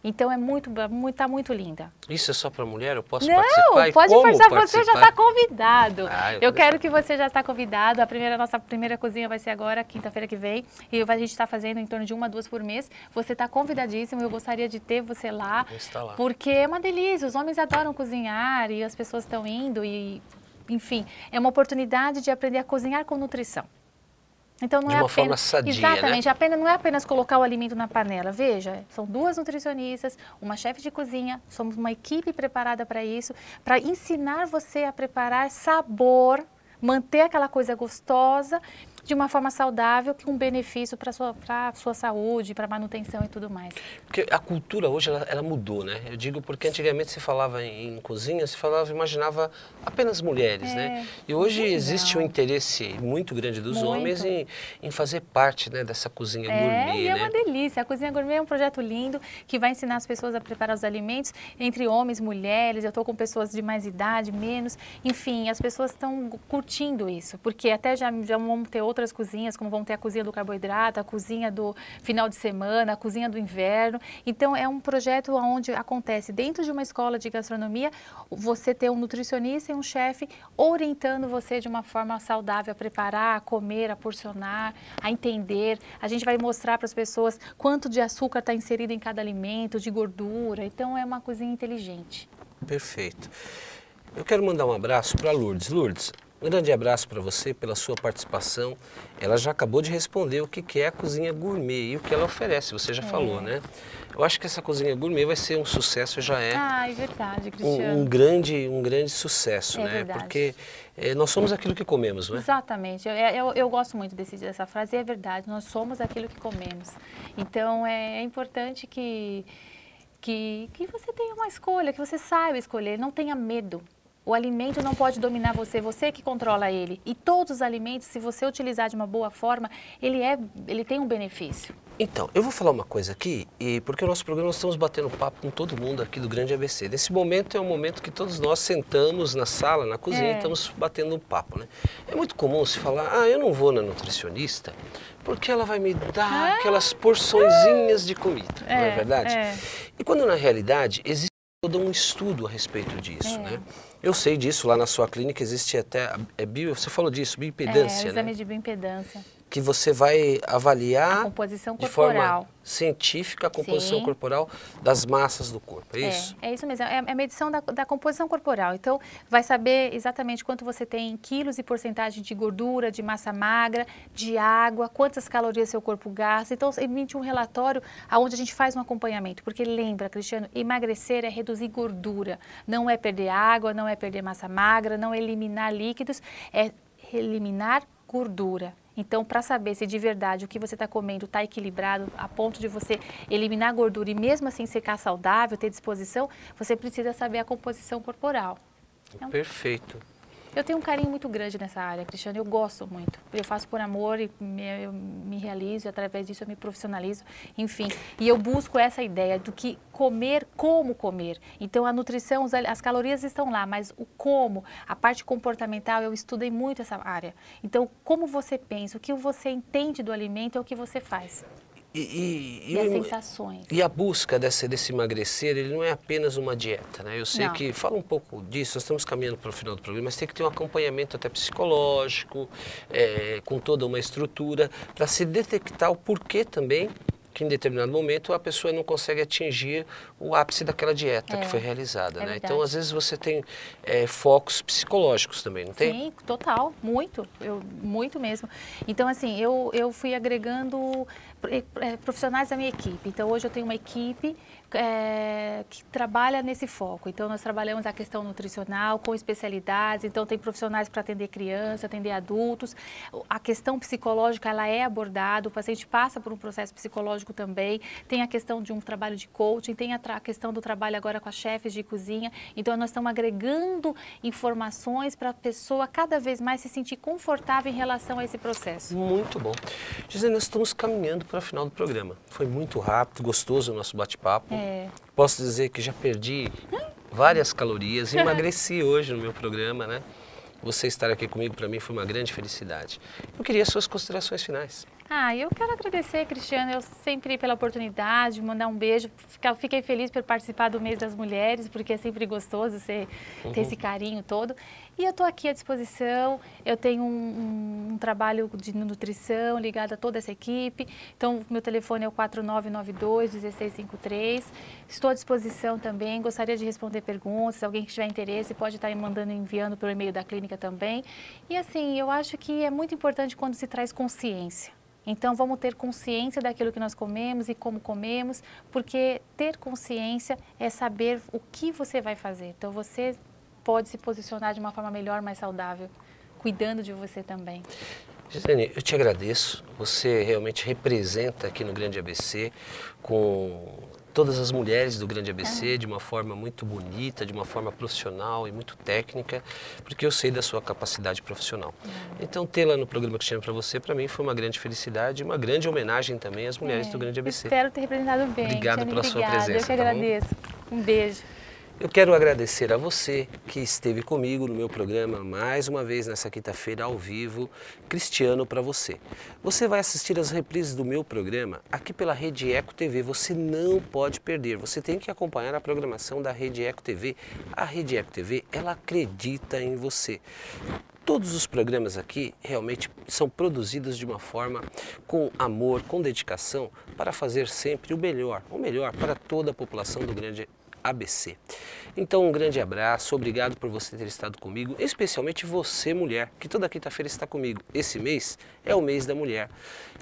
Então, tá muito linda. Isso é só para mulher? Eu posso participar? Não, pode participar. Você já está convidado. Eu quero que você já está convidado. Nossa primeira cozinha vai ser agora, quinta-feira que vem. E a gente está fazendo em torno de 1 a 2 por mês. Você está convidadíssimo. Eu gostaria de ter você lá. Vou estar lá. Porque é uma delícia. Os homens adoram cozinhar e as pessoas estão indo. Enfim, é uma oportunidade de aprender a cozinhar com nutrição. Então, não de uma forma sadia, exatamente, né? Não é apenas colocar o alimento na panela. Veja, são 2 nutricionistas, uma chefe de cozinha, somos uma equipe preparada para isso, para ensinar você a preparar sabor, manter aquela coisa gostosa de uma forma saudável, com benefício para a sua saúde, para a manutenção e tudo mais. Porque a cultura hoje, ela mudou, né? Eu digo porque antigamente se falava em cozinha, imaginava apenas mulheres, né? E hoje existe um interesse muito grande dos homens em fazer parte, né, dessa cozinha gourmet, e é né? uma delícia. A Cozinha Gourmet é um projeto lindo que vai ensinar as pessoas a preparar os alimentos entre homens, mulheres. Eu estou com pessoas de mais idade, menos. Enfim, as pessoas estão curtindo isso, porque até já vamos ter outras cozinhas, como vão ter a cozinha do carboidrato, a cozinha do final de semana, a cozinha do inverno. Então, é um projeto onde acontece dentro de uma escola de gastronomia, você ter um nutricionista e um chefe orientando você de uma forma saudável a preparar, a comer, a porcionar, a entender. A gente vai mostrar para as pessoas quanto de açúcar está inserido em cada alimento, de gordura. Então, é uma cozinha inteligente. Perfeito. Eu quero mandar um abraço para a Lourdes. Lourdes, um grande abraço para você pela sua participação. Ela já acabou de responder o que é a Cozinha Gourmet e o que ela oferece, você já falou, né? Eu acho que essa Cozinha Gourmet vai ser um sucesso, já é. É verdade, Cristiano. Um grande sucesso, né? Verdade. Porque nós somos aquilo que comemos, não é? Exatamente. Eu gosto muito dessa frase e é verdade. Nós somos aquilo que comemos. Então, é importante que você tenha uma escolha, que você saiba escolher, não tenha medo. O alimento não pode dominar você que controla ele. E todos os alimentos, se você utilizar de uma boa forma, ele tem um benefício. Então, eu vou falar uma coisa aqui, porque o nosso programa nós estamos batendo papo com todo mundo aqui do Grande ABC. Nesse momento é um momento que todos nós sentamos na sala, na cozinha, e estamos batendo um papo, né? É muito comum se falar, eu não vou na nutricionista, porque ela vai me dar aquelas porçõezinhas de comida, não é verdade? E quando na realidade existe todo um estudo a respeito disso, né? Eu sei disso, lá na sua clínica existe até, você falou disso, bioimpedância, exame né? de bioimpedância. Que você vai avaliar a composição de corporal. forma científica a composição corporal das massas do corpo, é isso? É isso mesmo, é a medição da composição corporal. Então, vai saber exatamente quanto você tem em quilos e porcentagem de gordura, de massa magra, de água, quantas calorias seu corpo gasta. Então, emite um relatório onde a gente faz um acompanhamento. Porque lembra, Cristiano, emagrecer é reduzir gordura. Não é perder água, não é perder massa magra, não é eliminar líquidos, é eliminar gordura. Então, para saber se de verdade o que você está comendo está equilibrado a ponto de você eliminar a gordura e mesmo assim ficar saudável, ter disposição, você precisa saber a composição corporal. Perfeito. Eu tenho um carinho muito grande nessa área, Cristiano, eu gosto muito. Eu faço por amor e eu me realizo, e através disso eu me profissionalizo, enfim. E eu busco essa ideia do que comer, como comer. Então, a nutrição, as calorias estão lá, mas o como, a parte comportamental, eu estudei muito essa área. Então, como você pensa, o que você entende do alimento é o que você faz. E as sensações. E a busca desse emagrecer, ele não é apenas uma dieta, né? Eu sei que, fala um pouco disso, nós estamos caminhando para o final do programa, mas tem que ter um acompanhamento até psicológico, com toda uma estrutura, para se detectar o porquê também que em determinado momento a pessoa não consegue atingir o ápice daquela dieta que foi realizada, né? Então, às vezes você tem focos psicológicos também, não tem? Sim, total, muito mesmo. Então, assim, eu fui agregando profissionais da minha equipe. Então, hoje eu tenho uma equipe que trabalha nesse foco. Então, nós trabalhamos a questão nutricional com especialidades. Então, tem profissionais para atender criança, atender adultos. A questão psicológica, ela é abordada. O paciente passa por um processo psicológico psicológico também, tem a questão de um trabalho de coaching, tem a questão do trabalho agora com as chefes de cozinha. Então, nós estamos agregando informações para a pessoa cada vez mais se sentir confortável em relação a esse processo. Muito bom. Gisele, nós estamos caminhando para o final do programa. Foi muito rápido, gostoso o nosso bate-papo. Posso dizer que já perdi várias calorias, emagreci hoje no meu programa, né? Você estar aqui comigo, para mim, foi uma grande felicidade. Eu queria suas considerações finais. Eu quero agradecer, Cristiano, eu sempre pela oportunidade, mandar um beijo. Fiquei feliz por participar do Mês das Mulheres, porque é sempre gostoso ter esse carinho todo. E eu estou aqui à disposição, eu tenho um trabalho de nutrição ligado a toda essa equipe. Então, meu telefone é o 4992-1653. Estou à disposição também, gostaria de responder perguntas. Se alguém que tiver interesse pode estar enviando pelo e-mail da clínica também. E assim, eu acho que é muito importante quando se traz consciência. Então, vamos ter consciência daquilo que nós comemos e como comemos, porque ter consciência é saber o que você vai fazer. Então, você pode se posicionar de uma forma melhor, mais saudável, cuidando de você também. Gisele, eu te agradeço. Você realmente representa aqui no Grande ABC com todas as mulheres do Grande ABC de uma forma muito bonita, de uma forma profissional e muito técnica, porque eu sei da sua capacidade profissional. Então, tê-la no programa Cristiano para você, para mim, foi uma grande felicidade e uma grande homenagem também às mulheres do Grande ABC. Espero ter representado bem. Obrigado pela sua presença. Eu que agradeço. Um beijo. Eu quero agradecer a você que esteve comigo no meu programa mais uma vez nessa quinta-feira ao vivo, Cristiano para você. Você vai assistir as reprises do meu programa aqui pela Rede Eco TV, você não pode perder, você tem que acompanhar a programação da Rede Eco TV. A Rede Eco TV, ela acredita em você. Todos os programas aqui realmente são produzidos de uma forma com amor, com dedicação, para fazer sempre o melhor para toda a população do Grande ABC. Então, um grande abraço, obrigado por você ter estado comigo, especialmente você, mulher, que toda quinta-feira está comigo. Esse mês é o mês da mulher.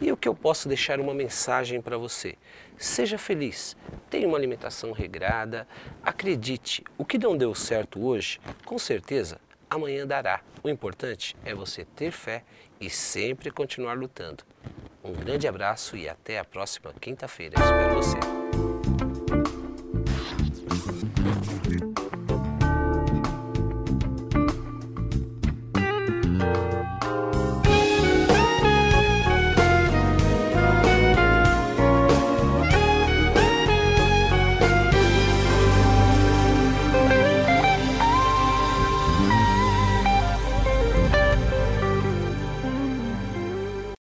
E o que eu posso deixar uma mensagem para você? Seja feliz, tenha uma alimentação regrada, acredite, o que não deu certo hoje, com certeza, amanhã dará. O importante é você ter fé e sempre continuar lutando. Um grande abraço e até a próxima quinta-feira. Espero você.